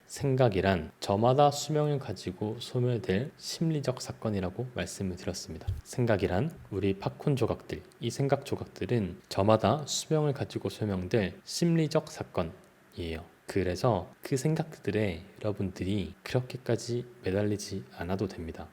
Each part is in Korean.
생각이란 저마다 수명을 가지고 소멸될 심리적 사건이라고 말씀을 드렸습니다. 생각이란 우리 팝콘 조각들, 이 생각 조각들은 저마다 수명을 가지고 소멸될 심리적 사건이에요. 그래서 그 생각들에 여러분들이 그렇게까지 매달리지 않아도 됩니다.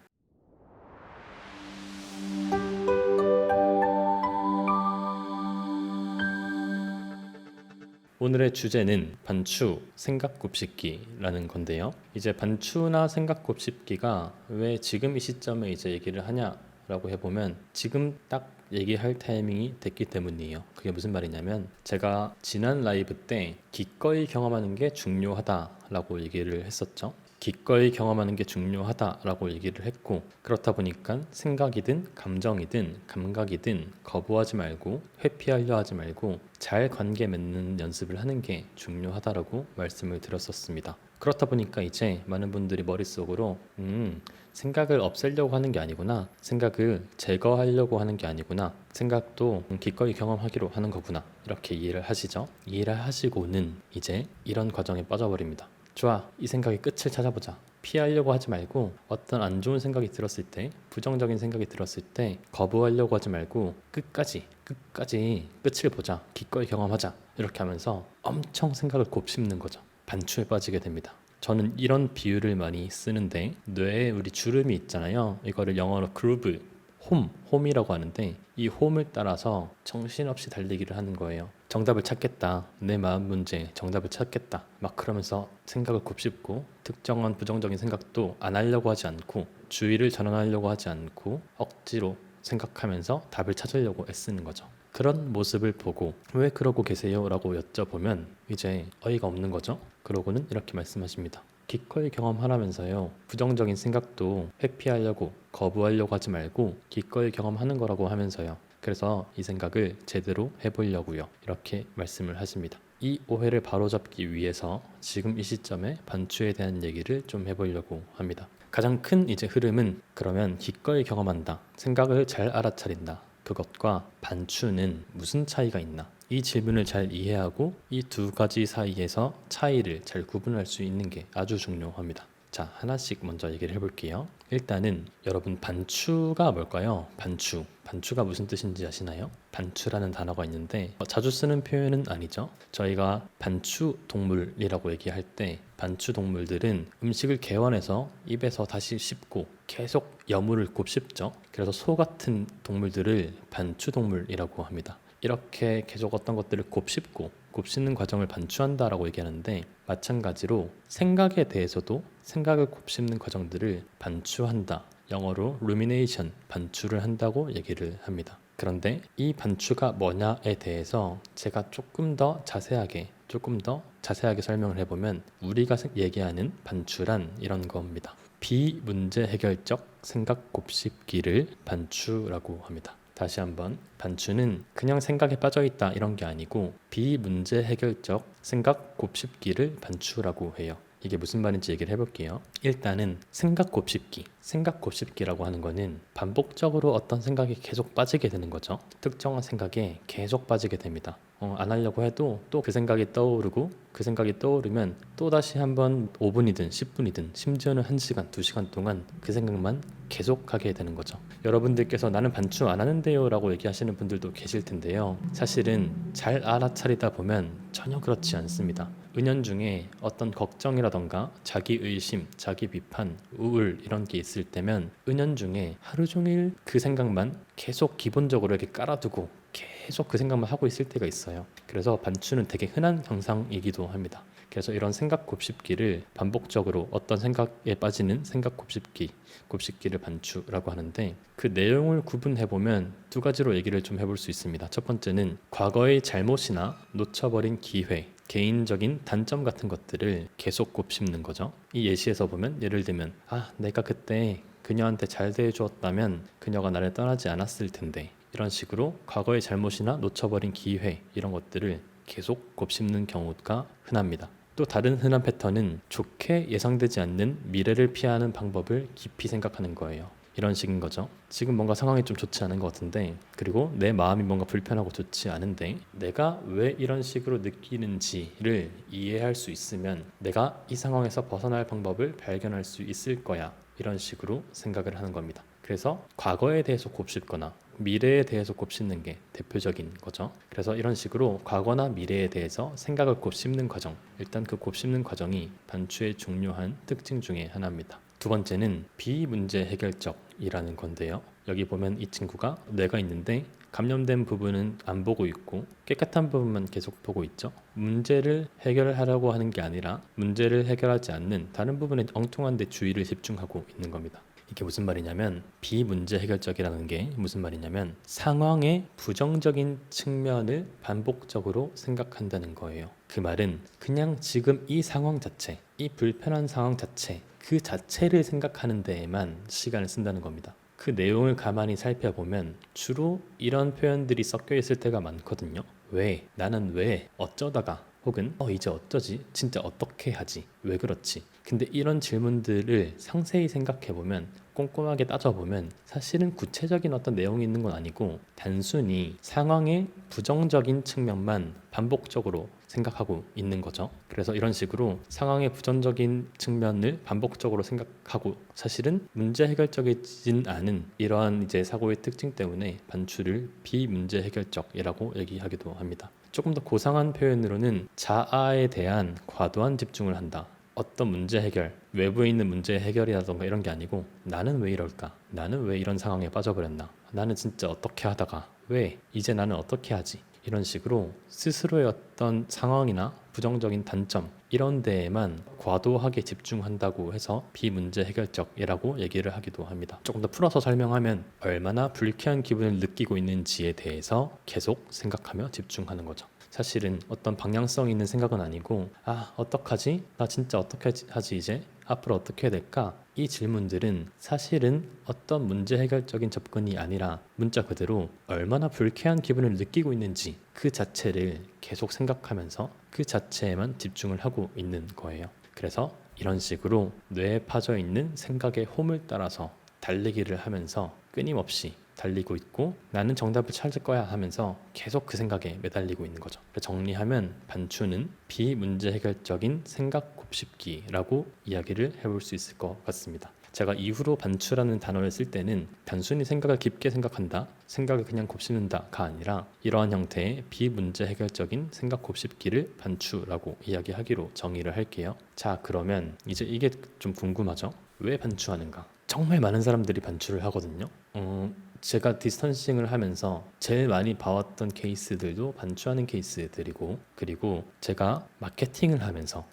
오늘의 주제는 반추, 생각 곱씹기라는 건데요. 이제 반추나 생각 곱씹기가 왜 지금 이 시점에 이제 얘기를 하냐라고 해보면 지금 딱 얘기할 타이밍이 됐기 때문이에요. 그게 무슨 말이냐면 제가 지난 라이브 때 기꺼이 경험하는 게 중요하다라고 얘기를 했었죠. 기꺼이 경험하는 게 중요하다라고 얘기를 했고, 그렇다 보니까 생각이든 감정이든 감각이든 거부하지 말고 회피하려 하지 말고 잘 관계 맺는 연습을 하는 게 중요하다라고 말씀을 드렸었습니다. 그렇다 보니까 이제 많은 분들이 머릿속으로 생각을 없애려고 하는 게 아니구나, 생각을 제거하려고 하는 게 아니구나, 생각도 기꺼이 경험하기로 하는 거구나, 이렇게 이해를 하시죠. 이해를 하시고는 이제 이런 과정에 빠져버립니다. 좋아, 이 생각의 끝을 찾아보자. 피하려고 하지 말고 어떤 안 좋은 생각이 들었을 때, 부정적인 생각이 들었을 때 거부하려고 하지 말고 끝까지 끝을 보자, 기꺼이 경험하자, 이렇게 하면서 엄청 생각을 곱씹는 거죠. 반추에 빠지게 됩니다. 저는 이런 비유를 많이 쓰는데, 뇌에 우리 주름이 있잖아요. 이거를 영어로 그루브, 홈이라고 하는데, 이 홈을 따라서 정신없이 달리기를 하는 거예요. 정답을 찾겠다, 내 마음 문제 정답을 찾겠다, 막 그러면서 생각을 곱씹고 특정한 부정적인 생각도 안 하려고 하지 않고 주의를 전환하려고 하지 않고 억지로 생각하면서 답을 찾으려고 애쓰는 거죠. 그런 모습을 보고 왜 그러고 계세요? 라고 여쭤보면 이제 어이가 없는 거죠. 그러고는 이렇게 말씀하십니다. 기꺼이 경험하라면서요. 부정적인 생각도 회피하려고 거부하려고 하지 말고 기꺼이 경험하는 거라고 하면서요. 그래서 이 생각을 제대로 해보려고요. 이렇게 말씀을 하십니다. 이 오해를 바로잡기 위해서 지금 이 시점에 반추에 대한 얘기를 좀 해보려고 합니다. 가장 큰 이제 흐름은, 그러면 기꺼이 경험한다, 생각을 잘 알아차린다, 그것과 반추는 무슨 차이가 있나? 이 질문을 잘 이해하고 이 두 가지 사이에서 차이를 잘 구분할 수 있는 게 아주 중요합니다. 자, 하나씩 먼저 얘기를 해볼게요. 일단은 여러분, 반추가 뭘까요? 반추가 무슨 뜻인지 아시나요? 반추라는 단어가 있는데 자주 쓰는 표현은 아니죠. 저희가 반추 동물이라고 얘기할 때 반추 동물들은 음식을 개원해서 입에서 다시 씹고 계속 여물을 곱씹죠. 그래서 소 같은 동물들을 반추 동물이라고 합니다. 이렇게 계속 어떤 것들을 곱씹는 과정을 반추한다라고 얘기하는데, 마찬가지로 생각에 대해서도 생각을 곱씹는 과정들을 반추한다, 영어로 rumination, 반추를 한다고 얘기를 합니다. 그런데 이 반추가 뭐냐에 대해서 제가 조금 더 자세하게 설명을 해보면, 우리가 얘기하는 반추란 이런 겁니다. 비문제 해결적 생각 곱씹기를 반추라고 합니다. 다시 한번, 반추는 그냥 생각에 빠져있다 이런 게 아니고 비문제 해결적 생각 곱씹기를 반추라고 해요. 이게 무슨 말인지 얘기를 해볼게요. 일단은 생각 곱씹기라고 하는 거는 반복적으로 어떤 생각이 계속 빠지게 되는 거죠. 특정한 생각에 계속 빠지게 됩니다. 안 하려고 해도 또 그 생각이 떠오르고, 그 생각이 떠오르면 또다시 한번 5분이든 10분이든 심지어는 1시간, 2시간 동안 그 생각만 계속하게 되는 거죠. 여러분들께서 나는 반추 안 하는데요 라고 얘기하시는 분들도 계실 텐데요. 사실은 잘 알아차리다 보면 전혀 그렇지 않습니다. 은연중에 어떤 걱정이라던가 자기의심, 자기 비판, 우울 이런 게 있을 때면 은연중에 하루 종일 그 생각만 계속 기본적으로 이렇게 깔아두고 계속 그 생각만 하고 있을 때가 있어요. 그래서 반추는 되게 흔한 현상이기도 합니다. 그래서 이런 생각 곱씹기를 반복적으로 어떤 생각에 빠지는 생각 곱씹기를 반추라고 하는데, 그 내용을 구분해보면 두 가지로 얘기를 좀 해볼 수 있습니다. 첫 번째는 과거의 잘못이나 놓쳐버린 기회, 개인적인 단점 같은 것들을 계속 곱씹는 거죠. 이 예시에서 보면, 예를 들면 내가 그때 그녀한테 잘 대해주었다면 그녀가 나를 떠나지 않았을 텐데, 이런 식으로 과거의 잘못이나 놓쳐버린 기회, 이런 것들을 계속 곱씹는 경우가 흔합니다. 또 다른 흔한 패턴은 좋게 예상되지 않는 미래를 피하는 방법을 깊이 생각하는 거예요. 이런 식인 거죠. 지금 뭔가 상황이 좀 좋지 않은 것 같은데, 그리고 내 마음이 뭔가 불편하고 좋지 않은데 내가 왜 이런 식으로 느끼는지를 이해할 수 있으면 내가 이 상황에서 벗어날 방법을 발견할 수 있을 거야, 이런 식으로 생각을 하는 겁니다. 그래서 과거에 대해서 곱씹거나 미래에 대해서 곱씹는 게 대표적인 거죠. 그래서 이런 식으로 과거나 미래에 대해서 생각을 곱씹는 과정, 일단 그 곱씹는 과정이 반추의 중요한 특징 중에 하나입니다. 두 번째는 비문제 해결적이라는 건데요. 여기 보면 이 친구가 뇌가 있는데 감염된 부분은 안 보고 있고 깨끗한 부분만 계속 보고 있죠. 문제를 해결하려고 하는 게 아니라 문제를 해결하지 않는 다른 부분에 엉뚱한 데 주의를 집중하고 있는 겁니다. 이게 무슨 말이냐면, 비문제 해결적이라는 게 무슨 말이냐면 상황의 부정적인 측면을 반복적으로 생각한다는 거예요. 그 말은 그냥 지금 이 상황 자체, 이 불편한 상황 자체, 그 자체를 생각하는 데에만 시간을 쓴다는 겁니다. 그 내용을 가만히 살펴보면 주로 이런 표현들이 섞여 있을 때가 많거든요. 왜? 나는 왜? 어쩌다가? 혹은 이제 어쩌지? 진짜 어떻게 하지? 왜 그렇지? 근데 이런 질문들을 상세히 생각해보면, 꼼꼼하게 따져보면 사실은 구체적인 어떤 내용이 있는 건 아니고 단순히 상황의 부정적인 측면만 반복적으로 생각하고 있는 거죠. 그래서 이런 식으로 상황의 부정적인 측면을 반복적으로 생각하고 사실은 문제 해결적이진 않은 이러한 이제 사고의 특징 때문에 반추를 비문제 해결적이라고 얘기하기도 합니다. 조금 더 고상한 표현으로는 자아에 대한 과도한 집중을 한다. 어떤 문제 해결, 외부에 있는 문제 해결이라던가 이런 게 아니고 나는 왜 이럴까? 나는 왜 이런 상황에 빠져버렸나? 나는 진짜 어떻게 하다가 왜? 이제 나는 어떻게 하지? 이런 식으로 스스로의 어떤 상황이나 부정적인 단점 이런 데에만 과도하게 집중한다고 해서 비문제 해결적이라고 얘기를 하기도 합니다. 조금 더 풀어서 설명하면 얼마나 불쾌한 기분을 느끼고 있는지에 대해서 계속 생각하며 집중하는 거죠. 사실은 어떤 방향성 있는 생각은 아니고 어떡하지? 나 진짜 어떻게 하지 이제? 앞으로 어떻게 해야 될까? 이 질문들은 사실은 어떤 문제 해결적인 접근이 아니라 문자 그대로 얼마나 불쾌한 기분을 느끼고 있는지 그 자체를 계속 생각하면서 그 자체에만 집중을 하고 있는 거예요. 그래서 이런 식으로 뇌에 파져 있는 생각의 홈을 따라서 달리기를 하면서 끊임없이 달리고 있고 나는 정답을 찾을 거야 하면서 계속 그 생각에 매달리고 있는 거죠. 정리하면 반추는 비문제 해결적인 생각 곱씹기라고 이야기를 해볼 수 있을 것 같습니다. 제가 이후로 반추라는 단어를 쓸 때는 단순히 생각을 깊게 생각한다, 생각을 그냥 곱씹는다가 아니라 이러한 형태의 비문제 해결적인 생각 곱씹기를 반추라고 이야기하기로 정의를 할게요. 자, 그러면 이제 이게 좀 궁금하죠? 왜 반추하는가? 정말 많은 사람들이 반추를 하거든요. 제가 디스턴싱을 하면서 제일 많이 봐왔던 케이스들도 반추하는 케이스들이고, 그리고 제가 마케팅을 하면서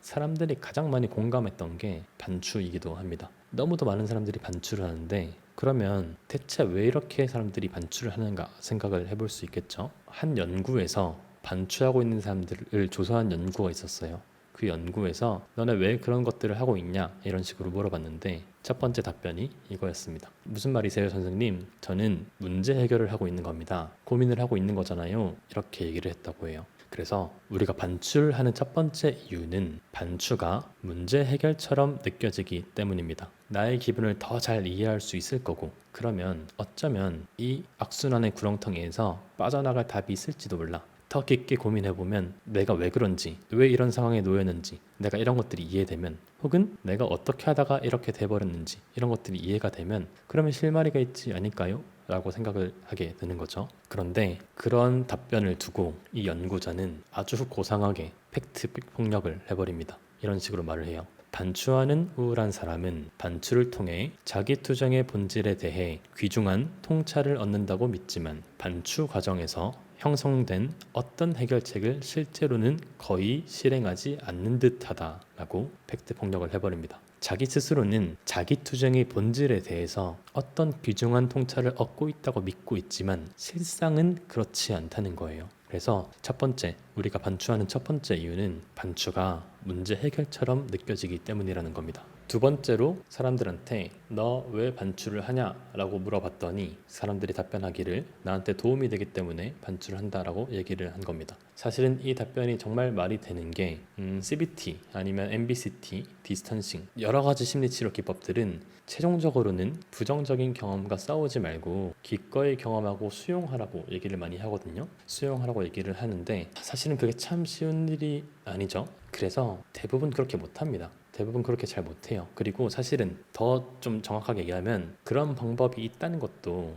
사람들이 가장 많이 공감했던 게 반추이기도 합니다. 너무도 많은 사람들이 반추를 하는데 그러면 대체 왜 이렇게 사람들이 반추를 하는가 생각을 해볼 수 있겠죠. 한 연구에서 반추하고 있는 사람들을 조사한 연구가 있었어요. 그 연구에서 너네 왜 그런 것들을 하고 있냐 이런 식으로 물어봤는데 첫 번째 답변이 이거였습니다. 무슨 말이세요 선생님? 저는 문제 해결을 하고 있는 겁니다. 고민을 하고 있는 거잖아요. 이렇게 얘기를 했다고 해요. 그래서 우리가 반추하는 첫 번째 이유는 반추가 문제 해결처럼 느껴지기 때문입니다. 나의 기분을 더 잘 이해할 수 있을 거고, 그러면 어쩌면 이 악순환의 구렁텅이에서 빠져나갈 답이 있을지도 몰라. 더 깊게 고민해보면 내가 왜 그런지, 왜 이런 상황에 놓였는지 내가 이런 것들이 이해되면, 혹은 내가 어떻게 하다가 이렇게 돼버렸는지 이런 것들이 이해가 되면 그러면 실마리가 있지 않을까요? 라고 생각을 하게 되는 거죠. 그런데 그런 답변을 두고 이 연구자는 아주 고상하게 팩트 폭력을 해버립니다. 이런 식으로 말을 해요. 반추하는 우울한 사람은 반추를 통해 자기 투정의 본질에 대해 귀중한 통찰을 얻는다고 믿지만 반추 과정에서 형성된 어떤 해결책을 실제로는 거의 실행하지 않는 듯하다 라고 팩트 폭력을 해버립니다. 자기 스스로는 자기 투정의 본질에 대해서 어떤 귀중한 통찰을 얻고 있다고 믿고 있지만 실상은 그렇지 않다는 거예요. 그래서 첫 번째, 우리가 반추하는 첫 번째 이유는 반추가 문제 해결처럼 느껴지기 때문이라는 겁니다. 두 번째로 사람들한테 너 왜 반출을 하냐 라고 물어봤더니 사람들이 답변하기를 나한테 도움이 되기 때문에 반출을 한다라고 얘기를 한 겁니다. 사실은 이 답변이 정말 말이 되는 게 CBT 아니면 MBCT, 디스턴싱 여러 가지 심리치료 기법들은 최종적으로는 부정적인 경험과 싸우지 말고 기꺼이 경험하고 수용하라고 얘기를 많이 하거든요. 수용하라고 얘기를 하는데 사실은 그게 참 쉬운 일이 아니죠. 그래서 대부분 그렇게 못합니다. 대부분 그렇게 잘 못해요. 그리고 사실은 더 좀 정확하게 얘기하면 그런 방법이 있다는 것도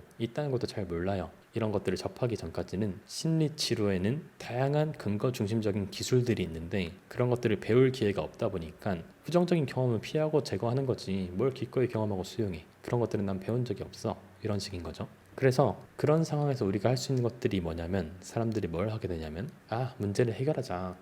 잘 몰라요. 이런 것들을 접하기 전까지는 심리치료에는 다양한 근거 중심적인 기술들이 있는데 그런 것들을 배울 기회가 없다 보니까 부정적인 경험을 피하고 제거하는 거지 뭘 기꺼이 경험하고 수용해. 그런 것들은 난 배운 적이 없어. 이런 식인 거죠. 그래서 그런 상황에서 우리가 할 수 있는 것들이 뭐냐면 사람들이 뭘 하게 되냐면 문제를 해결하자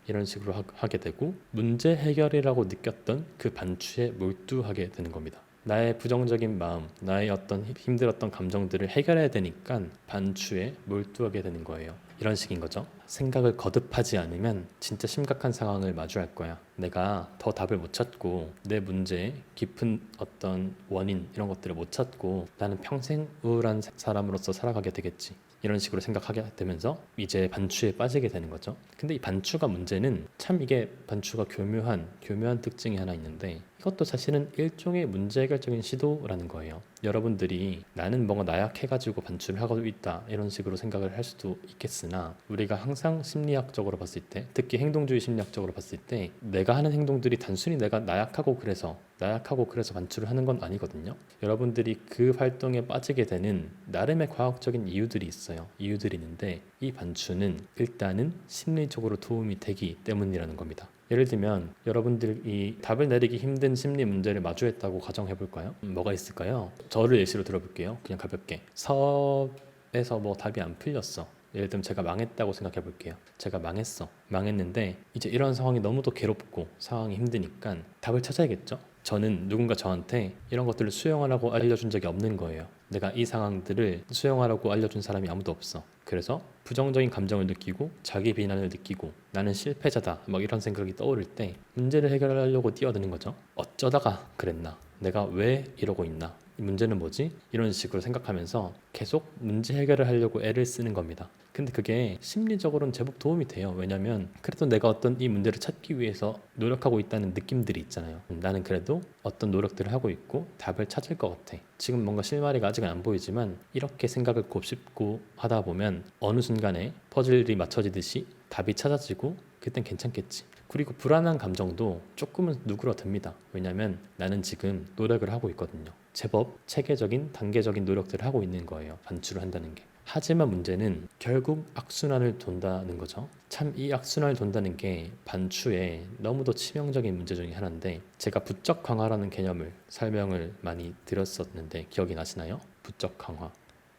이런 식으로 하게 되고 문제 해결이라고 느꼈던 그 반추에 몰두하게 되는 겁니다. 나의 부정적인 마음, 나의 어떤 힘들었던 감정들을 해결해야 되니까 반추에 몰두하게 되는 거예요. 이런 식인 거죠. 생각을 거듭하지 않으면 진짜 심각한 상황을 마주할 거야. 내가 더 답을 못 찾고 내 문제의 깊은 어떤 원인 이런 것들을 못 찾고 나는 평생 우울한 사람으로서 살아가게 되겠지. 이런 식으로 생각하게 되면서 이제 반추에 빠지게 되는 거죠. 근데 이 반추가 문제는 참 이게 반추가 교묘한 특징이 하나 있는데 이것도 사실은 일종의 문제 해결적인 시도라는 거예요. 여러분들이 나는 뭔가 나약해가지고 반추를 하고 있다 이런 식으로 생각을 할 수도 있겠으나 우리가 항상 심리학적으로 봤을 때 특히 행동주의 심리학적으로 봤을 때 내가 하는 행동들이 단순히 내가 나약하고 그래서 반추를 하는 건 아니거든요. 여러분들이 그 활동에 빠지게 되는 나름의 과학적인 이유들이 있어요. 이유들이 있는데 이 반추는 일단은 심리적으로 도움이 되기 때문이라는 겁니다. 예를 들면 여러분들이 답을 내리기 힘든 심리 문제를 마주했다고 가정해 볼까요? 뭐가 있을까요? 저를 예시로 들어볼게요. 그냥 가볍게 사업에서 뭐 답이 안 풀렸어. 예를 들면 제가 망했다고 생각해 볼게요. 제가 망했는데 이제 이런 상황이 너무도 괴롭고 상황이 힘드니까 답을 찾아야겠죠. 저는 누군가 저한테 이런 것들을 수용하라고 알려준 적이 없는 거예요. 내가 이 상황들을 수용하라고 알려준 사람이 아무도 없어. 그래서 부정적인 감정을 느끼고 자기 비난을 느끼고 나는 실패자다 막 이런 생각이 떠오를 때 문제를 해결하려고 뛰어드는 거죠. 어쩌다가 그랬나? 내가 왜 이러고 있나? 이 문제는 뭐지? 이런 식으로 생각하면서 계속 문제 해결을 하려고 애를 쓰는 겁니다. 근데 그게 심리적으로는 제법 도움이 돼요. 왜냐면 그래도 내가 어떤 이 문제를 찾기 위해서 노력하고 있다는 느낌들이 있잖아요. 나는 그래도 어떤 노력들을 하고 있고 답을 찾을 것 같아. 지금 뭔가 실마리가 아직은 안 보이지만 이렇게 생각을 곱씹고 하다 보면 어느 순간에 퍼즐이 맞춰지듯이 답이 찾아지고 그땐 괜찮겠지. 그리고 불안한 감정도 조금은 누그러듭니다. 왜냐면 나는 지금 노력을 하고 있거든요. 제법 체계적인 단계적인 노력들을 하고 있는 거예요. 반출을 한다는 게. 하지만 문제는 결국 악순환을 돈다는 거죠. 참 이 악순환을 돈다는 게 반추의 너무도 치명적인 문제 중에 하나인데 제가 부적 강화라는 개념을 설명을 많이 드렸었는데 기억이 나시나요? 부적 강화.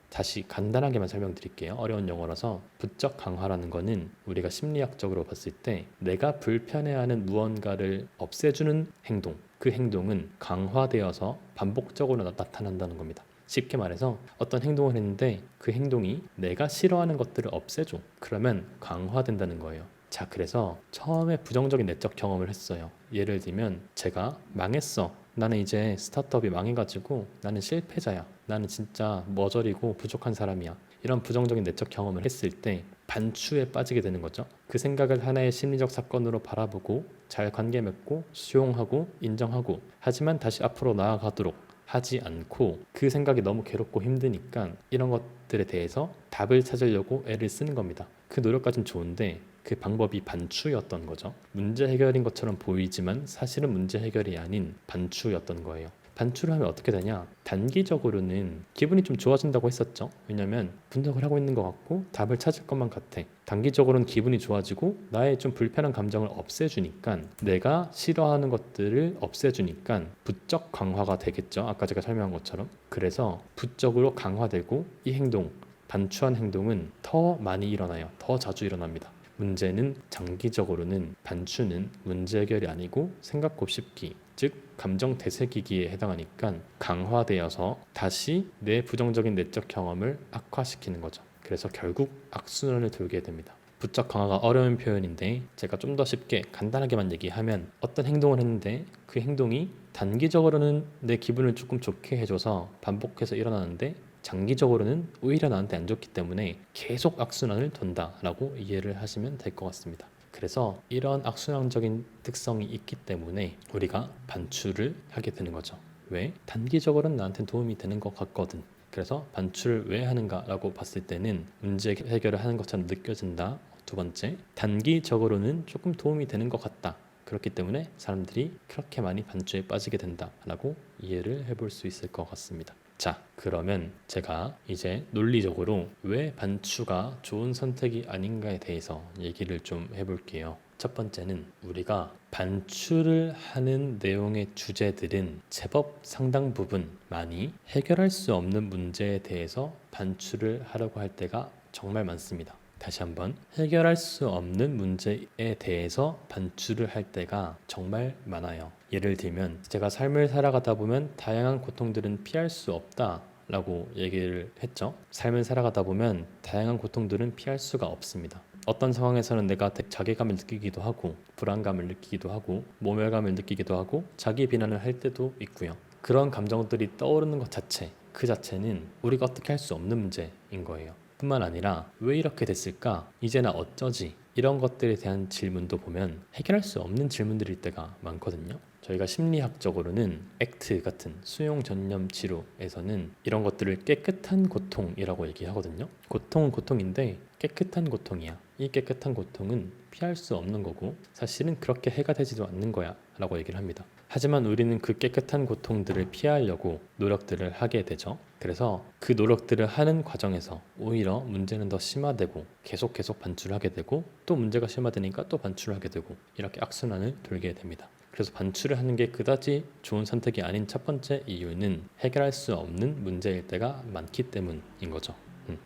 다시 간단하게만 설명드릴게요. 어려운 용어라서 부적 강화라는 거는 우리가 심리학적으로 봤을 때 내가 불편해하는 무언가를 없애주는 행동, 그 행동은 강화되어서 반복적으로 나타난다는 겁니다. 쉽게 말해서 어떤 행동을 했는데 그 행동이 내가 싫어하는 것들을 없애줘. 그러면 강화된다는 거예요. 자, 그래서 처음에 부정적인 내적 경험을 했어요. 예를 들면 제가 망했어. 나는 이제 스타트업이 망해가지고 나는 실패자야. 나는 진짜 머저리고 부족한 사람이야. 이런 부정적인 내적 경험을 했을 때 반추에 빠지게 되는 거죠. 그 생각을 하나의 심리적 사건으로 바라보고 잘 관계 맺고 수용하고 인정하고 하지만 다시 앞으로 나아가도록 하지 않고 그 생각이 너무 괴롭고 힘드니까 이런 것들에 대해서 답을 찾으려고 애를 쓰는 겁니다. 그 노력까지는 좋은데 그 방법이 반추였던 거죠. 문제 해결인 것처럼 보이지만 사실은 문제 해결이 아닌 반추였던 거예요. 반추를 하면 어떻게 되냐? 단기적으로는 기분이 좀 좋아진다고 했었죠. 왜냐면 분석을 하고 있는 것 같고 답을 찾을 것만 같아. 단기적으로는 기분이 좋아지고 나의 좀 불편한 감정을 없애주니까 내가 싫어하는 것들을 없애주니까 부적 강화가 되겠죠. 아까 제가 설명한 것처럼. 그래서 부적으로 강화되고 이 행동, 반추한 행동은 더 많이 일어나요. 더 자주 일어납니다. 문제는 장기적으로는 반추는 문제 해결이 아니고 생각 곱씹기, 즉 감정 되새기기에 해당하니까 강화되어서 다시 내 부정적인 내적 경험을 악화시키는 거죠. 그래서 결국 악순환을 돌게 됩니다. 부쩍 강화가 어려운 표현인데 제가 좀 더 쉽게 간단하게만 얘기하면 어떤 행동을 했는데 그 행동이 단기적으로는 내 기분을 조금 좋게 해줘서 반복해서 일어나는데 장기적으로는 오히려 나한테 안 좋기 때문에 계속 악순환을 돈다라고 이해를 하시면 될 것 같습니다. 그래서 이런 악순환적인 특성이 있기 때문에 우리가 반출을 하게 되는 거죠. 왜? 단기적으로는 나한테 도움이 되는 것 같거든. 그래서 반출을 왜 하는가라고 봤을 때는 문제 해결을 하는 것처럼 느껴진다. 두 번째, 단기적으로는 조금 도움이 되는 것 같다. 그렇기 때문에 사람들이 그렇게 많이 반추에 빠지게 된다라고 이해를 해볼 수 있을 것 같습니다. 자, 그러면 제가 이제 논리적으로 왜 반추가 좋은 선택이 아닌가에 대해서 얘기를 좀 해볼게요. 첫 번째는 우리가 반추를 하는 내용의 주제들은 제법 상당 부분 많이 해결할 수 없는 문제에 대해서 반추를 하려고 할 때가 정말 많습니다. 다시 한번 해결할 수 없는 문제에 대해서 반추를 할 때가 정말 많아요. 예를 들면 제가 삶을 살아가다 보면 다양한 고통들은 피할 수 없다라고 얘기를 했죠. 삶을 살아가다 보면 다양한 고통들은 피할 수가 없습니다. 어떤 상황에서는 내가 자괴감을 느끼기도 하고 불안감을 느끼기도 하고 모멸감을 느끼기도 하고 자기 비난을 할 때도 있고요. 그런 감정들이 떠오르는 것 자체, 그 자체는 우리가 어떻게 할 수 없는 문제인 거예요. 뿐만 아니라 왜 이렇게 됐을까? 이제 나 어쩌지? 이런 것들에 대한 질문도 보면 해결할 수 없는 질문들일 때가 많거든요. 저희가 심리학적으로는 액트 같은 수용 전념 치료에서는 이런 것들을 깨끗한 고통이라고 얘기하거든요. 고통은 고통인데 깨끗한 고통이야. 이 깨끗한 고통은 피할 수 없는 거고 사실은 그렇게 해가 되지도 않는 거야 라고 얘기를 합니다. 하지만 우리는 그 깨끗한 고통들을 피하려고 노력들을 하게 되죠. 그래서 그 노력들을 하는 과정에서 오히려 문제는 더 심화되고 계속 반출을 하게 되고 또 문제가 심화되니까 또 반출을 하게 되고 이렇게 악순환을 돌게 됩니다. 그래서 반출을 하는 게 그다지 좋은 선택이 아닌 첫 번째 이유는 해결할 수 없는 문제일 때가 많기 때문인 거죠.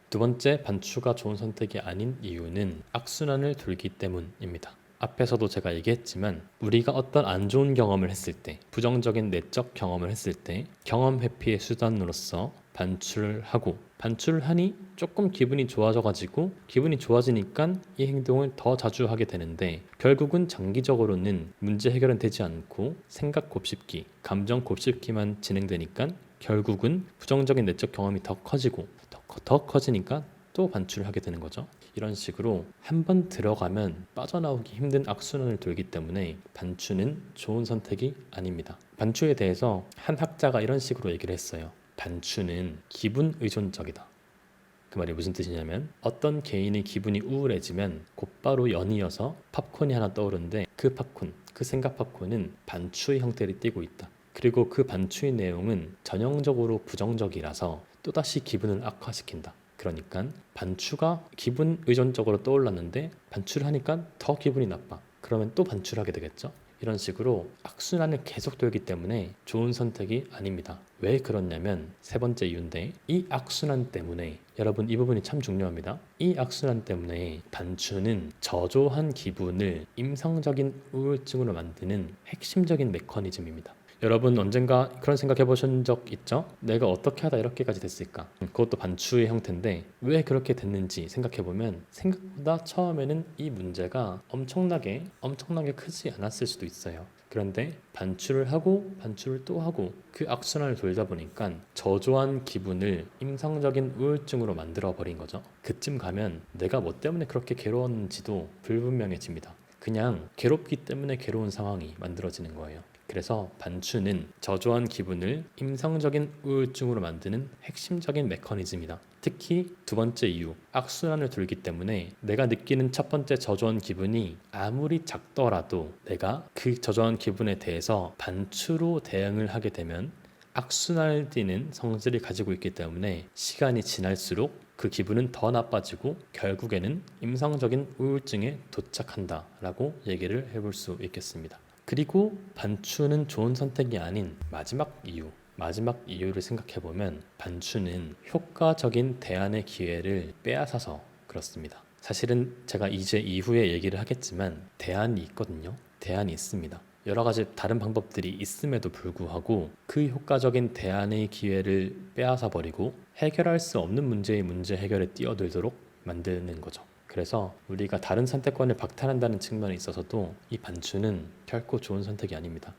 두 번째, 반추가 좋은 선택이 아닌 이유는 악순환을 돌기 때문입니다. 앞에서도 제가 얘기했지만 우리가 어떤 안 좋은 경험을 했을 때, 부정적인 내적 경험을 했을 때 경험 회피의 수단으로서 반출을 하고 반출을 하니 조금 기분이 좋아져가지고 기분이 좋아지니까 이 행동을 더 자주 하게 되는데 결국은 장기적으로는 문제 해결은 되지 않고 생각 곱씹기, 감정 곱씹기만 진행되니까 결국은 부정적인 내적 경험이 더 커지고 더 커지니까 또 반출을 하게 되는 거죠. 이런 식으로 한번 들어가면 빠져나오기 힘든 악순환을 돌기 때문에 반추는 좋은 선택이 아닙니다. 반추에 대해서 한 학자가 이런 식으로 얘기를 했어요. 반추는 기분 의존적이다. 그 말이 무슨 뜻이냐면 어떤 개인의 기분이 우울해지면 곧바로 연이어서 팝콘이 하나 떠오르는데 그 팝콘, 그 생각 팝콘은 반추의 형태를 띠고 있다. 그리고 그 반추의 내용은 전형적으로 부정적이라서 또다시 기분을 악화시킨다. 그러니까 반추가 기분 의존적으로 떠올랐는데 반추를 하니까 더 기분이 나빠. 그러면 또 반추를 하게 되겠죠. 이런 식으로 악순환을 계속 돌기 때문에 좋은 선택이 아닙니다. 왜 그렇냐면 세 번째 이유인데 이 악순환 때문에 여러분 이 부분이 참 중요합니다. 이 악순환 때문에 반추는 저조한 기분을 임상적인 우울증으로 만드는 핵심적인 메커니즘입니다. 여러분 언젠가 그런 생각 해보신 적 있죠? 내가 어떻게 하다 이렇게까지 됐을까? 그것도 반추의 형태인데 왜 그렇게 됐는지 생각해보면 생각보다 처음에는 이 문제가 엄청나게 크지 않았을 수도 있어요. 그런데 반추를 하고 반추를 또 하고 그 악순환을 돌다 보니까 저조한 기분을 임상적인 우울증으로 만들어 버린 거죠. 그쯤 가면 내가 뭐 때문에 그렇게 괴로웠는지도 불분명해집니다. 그냥 괴롭기 때문에 괴로운 상황이 만들어지는 거예요. 그래서 반추는 저조한 기분을 임상적인 우울증으로 만드는 핵심적인 메커니즘이다. 특히 두 번째 이유, 악순환을 돌기 때문에 내가 느끼는 첫 번째 저조한 기분이 아무리 작더라도 내가 그 저조한 기분에 대해서 반추로 대응을 하게 되면 악순환을 띠는 성질을 가지고 있기 때문에 시간이 지날수록 그 기분은 더 나빠지고 결국에는 임상적인 우울증에 도착한다라고 얘기를 해볼 수 있겠습니다. 그리고 반추는 좋은 선택이 아닌 마지막 이유를 생각해보면 반추는 효과적인 대안의 기회를 빼앗아서 그렇습니다. 사실은 제가 이제 이후에 얘기를 하겠지만 대안이 있거든요. 대안이 있습니다. 여러 가지 다른 방법들이 있음에도 불구하고 그 효과적인 대안의 기회를 빼앗아 버리고 해결할 수 없는 문제의 문제 해결에 뛰어들도록 만드는 거죠. 그래서 우리가 다른 선택권을 박탈한다는 측면에 있어서도 이 반추는 결코 좋은 선택이 아닙니다.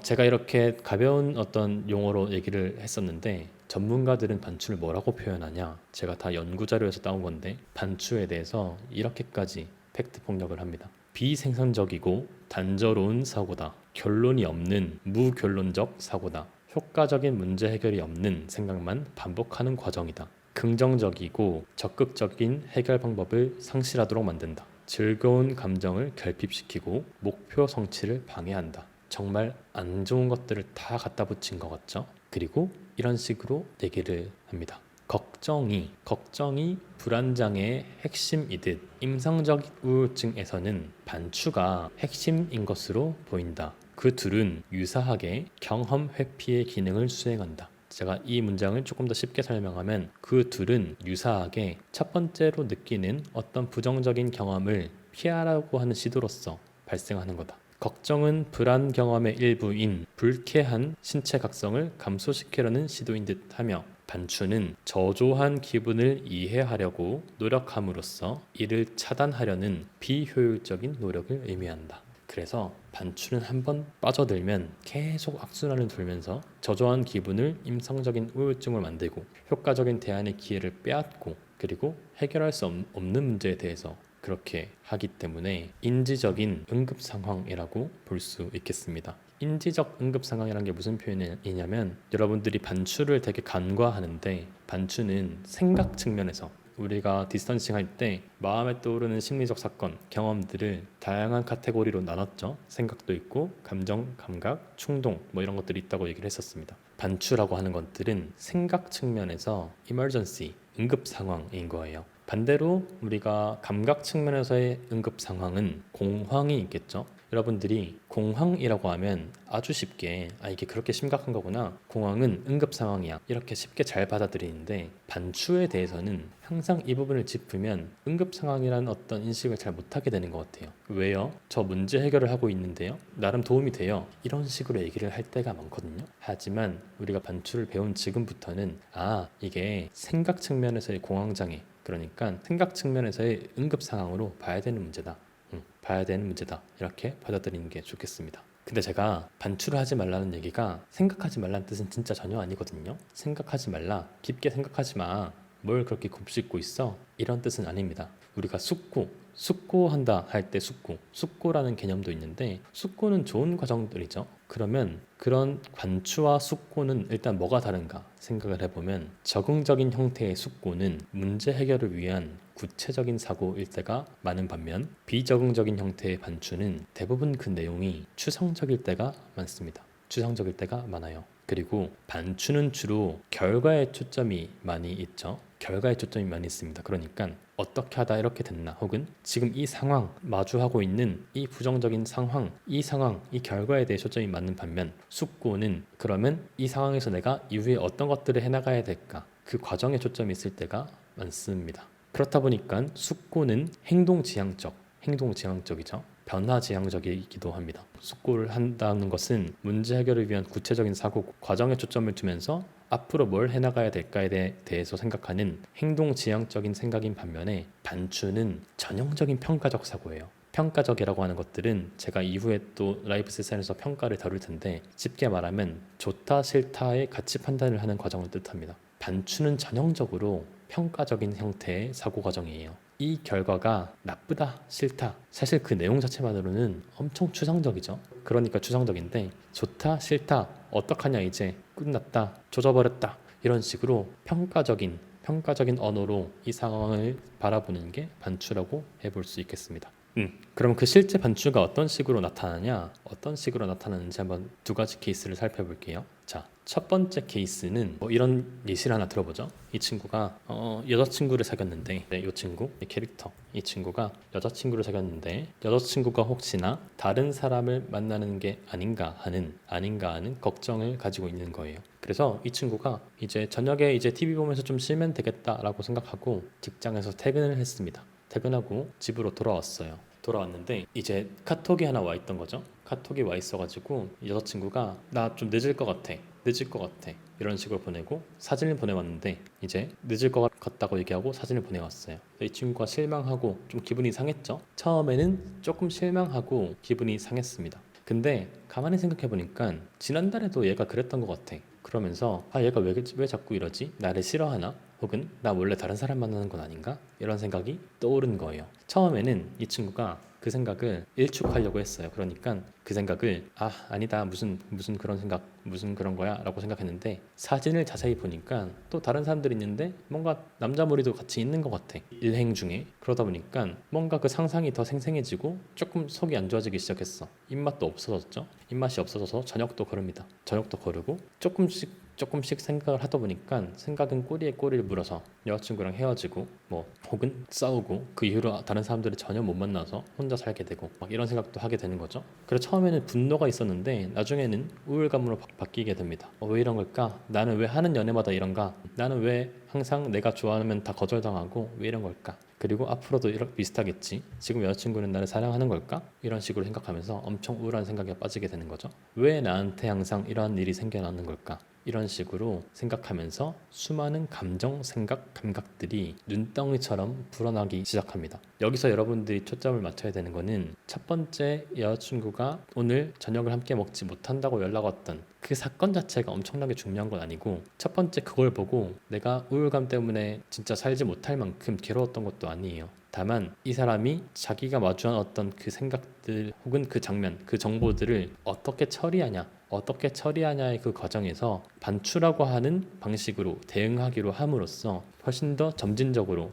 제가 이렇게 가벼운 어떤 용어로 얘기를 했었는데 전문가들은 반추를 뭐라고 표현하냐? 제가 다 연구 자료에서 따온 건데 반추에 대해서 이렇게까지 팩트 폭력을 합니다. 비생산적이고 단조로운 사고다. 결론이 없는 무결론적 사고다. 효과적인 문제 해결이 없는 생각만 반복하는 과정이다. 긍정적이고 적극적인 해결 방법을 상실하도록 만든다. 즐거운 감정을 결핍시키고 목표 성취를 방해한다. 정말 안 좋은 것들을 다 갖다 붙인 것 같죠? 그리고 이런 식으로 얘기를 합니다. 걱정이 불안장애의 핵심이듯 임상적 우울증에서는 반추가 핵심인 것으로 보인다. 그 둘은 유사하게 경험 회피의 기능을 수행한다. 제가 이 문장을 조금 더 쉽게 설명하면 그 둘은 유사하게 첫 번째로 느끼는 어떤 부정적인 경험을 피하려고 하는 시도로서 발생하는 거다. 걱정은 불안 경험의 일부인 불쾌한 신체 각성을 감소시키려는 시도인 듯하며 반추는 저조한 기분을 이해하려고 노력함으로써 이를 차단하려는 비효율적인 노력을 의미한다. 그래서 반추는 한번 빠져들면 계속 악순환을 돌면서 저조한 기분을 임상적인 우울증을 만들고 효과적인 대안의 기회를 빼앗고 그리고 해결할 수 없는 문제에 대해서 그렇게 하기 때문에 인지적인 응급 상황이라고 볼 수 있겠습니다. 인지적 응급 상황이라는 게 무슨 표현이냐면 여러분들이 반추를 되게 간과하는데 반추는 생각 측면에서 우리가 디스턴싱 할 때 마음에 떠오르는 심리적 사건, 경험들을 다양한 카테고리로 나눴죠. 생각도 있고 감정, 감각, 충동 뭐 이런 것들이 있다고 얘기를 했었습니다. 반추라고 하는 것들은 생각 측면에서 emergency, 응급 상황인 거예요. 반대로 우리가 감각 측면에서의 응급 상황은 공황이 있겠죠. 여러분들이 공황이라고 하면 아주 쉽게 이게 그렇게 심각한 거구나, 공황은 응급 상황이야, 이렇게 쉽게 잘 받아들이는데 반추에 대해서는 항상 이 부분을 짚으면 응급 상황이라는 어떤 인식을 잘 못하게 되는 것 같아요. 왜요? 저 문제 해결을 하고 있는데요, 나름 도움이 돼요, 이런 식으로 얘기를 할 때가 많거든요. 하지만 우리가 반추를 배운 지금부터는 이게 생각 측면에서의 공황장애, 그러니까 생각 측면에서의 응급 상황으로 봐야 되는 문제다. 봐야 되는 문제다. 이렇게 받아들이는 게 좋겠습니다. 근데 제가 반추를 하지 말라는 얘기가 생각하지 말라는 뜻은 진짜 전혀 아니거든요. 생각하지 말라, 깊게 생각하지 마, 뭘 그렇게 곱씹고 있어, 이런 뜻은 아닙니다. 우리가 숙고한다 할 때 숙고라는 개념도 있는데 숙고는 좋은 과정들이죠. 그러면 그런 반추와 숙고는 일단 뭐가 다른가 생각을 해보면 적응적인 형태의 숙고는 문제 해결을 위한 구체적인 사고일 때가 많은 반면 비적응적인 형태의 반추는 대부분 그 내용이 추상적일 때가 많습니다. 추상적일 때가 많아요. 그리고 반추는 주로 결과에 초점이 많이 있죠. 결과에 초점이 많이 있습니다. 그러니까 어떻게 하다 이렇게 됐나, 혹은 지금 이 상황, 마주하고 있는 이 부정적인 상황, 이 결과에 대해 초점이 맞는 반면 숙고는 그러면 이 상황에서 내가 이후에 어떤 것들을 해나가야 될까, 그 과정에 초점이 있을 때가 많습니다. 그렇다 보니까 숙고는 행동지향적이죠. 변화지향적이기도 합니다. 숙고를 한다는 것은 문제 해결을 위한 구체적인 사고, 과정에 초점을 두면서 앞으로 뭘 해나가야 될까에 대해서 생각하는 행동지향적인 생각인 반면에 반추는 전형적인 평가적 사고예요. 평가적이라고 하는 것들은 제가 이후에 또 라이프 세션에서 평가를 다룰 텐데 쉽게 말하면 좋다 싫다의 가치 판단을 하는 과정을 뜻합니다. 반추는 전형적으로 평가적인 형태의 사고 과정이에요. 이 결과가 나쁘다, 싫다, 사실 그 내용 자체만으로는 엄청 추상적이죠. 그러니까 추상적인데 좋다, 싫다, 어떡하냐, 이제 끝났다, 조져버렸다, 이런 식으로 평가적인 언어로 이 상황을 바라보는 게 반추라고 해볼 수 있겠습니다. 그럼 그 실제 반추가 어떤 식으로 나타나는지 한번 두 가지 케이스를 살펴볼게요. 자, 첫 번째 케이스는 이런 예시를 하나 들어보죠. 이 친구가 여자친구를 사귀었는데, 이 친구, 이 캐릭터, 이 친구가 여자친구를 사귀었는데 여자친구가 혹시나 다른 사람을 만나는 게 아닌가 하는 걱정을 가지고 있는 거예요. 그래서 이 친구가 이제 저녁에 이제 TV 보면서 좀 쉬면 되겠다라고 생각하고 직장에서 퇴근을 했습니다. 퇴근하고 집으로 돌아왔는데 이제 카톡이 하나 와 있던 거죠. 카톡이 와 있어가지고 여자친구가 나 좀 늦을 것 같아, 늦을 것 같아. 이런 식으로 보내고 사진을 보내왔는데 이제 늦을 것 같다고 얘기하고 사진을 보내왔어요. 이 친구가 실망하고 좀 기분이 상했죠. 처음에는 조금 실망하고 기분이 상했습니다. 근데 가만히 생각해보니까 지난달에도 얘가 그랬던 것 같아. 그러면서 얘가 왜 자꾸 이러지? 나를 싫어하나? 혹은 나 원래 다른 사람 만나는 건 아닌가? 이런 생각이 떠오른 거예요. 처음에는 이 친구가 그 생각을 일축하려고 했어요. 그러니까 그 생각을 아니다 무슨 그런 생각 무슨 그런 거야 라고 생각했는데 사진을 자세히 보니까 또 다른 사람들이 있는데 뭔가 남자 머리도 같이 있는 것 같아. 일행 중에. 그러다 보니까 뭔가 그 상상이 더 생생해지고 조금 속이 안 좋아지기 시작했어. 입맛도 없어졌죠. 입맛이 없어져서 저녁도 거릅니다. 저녁도 거르고 조금씩 생각을 하다 보니까 생각은 꼬리에 꼬리를 물어서 여자친구랑 헤어지고 뭐 혹은 싸우고 그 이후로 다른 사람들을 전혀 못 만나서 혼자 살게 되고 막 이런 생각도 하게 되는 거죠. 그래서 처음에는 분노가 있었는데 나중에는 우울감으로 바뀌게 됩니다. 왜 이런 걸까? 나는 왜 하는 연애마다 이런가? 나는 왜 항상 내가 좋아하면 다 거절당하고 왜 이런 걸까? 그리고 앞으로도 이렇게 비슷하겠지. 지금 여자친구는 나를 사랑하는 걸까? 이런 식으로 생각하면서 엄청 우울한 생각에 빠지게 되는 거죠. 왜 나한테 항상 이러한 일이 생겨나는 걸까? 이런 식으로 생각하면서 수많은 감정, 생각, 감각들이 눈덩이처럼 불어나기 시작합니다. 여기서 여러분들이 초점을 맞춰야 되는 거는 첫 번째 여자친구가 오늘 저녁을 함께 먹지 못한다고 연락 왔던 그 사건 자체가 엄청나게 중요한 건 아니고 첫 번째 그걸 보고 내가 우울감 때문에 진짜 살지 못할 만큼 괴로웠던 것도 아니에요. 다만 이 사람이 자기가 마주한 어떤 그 생각들 혹은 그 장면, 그 정보들을 어떻게 처리하냐의 그 과정에서 반추라고 하는 방식으로 대응하기로 함으로써 훨씬 더 점진적으로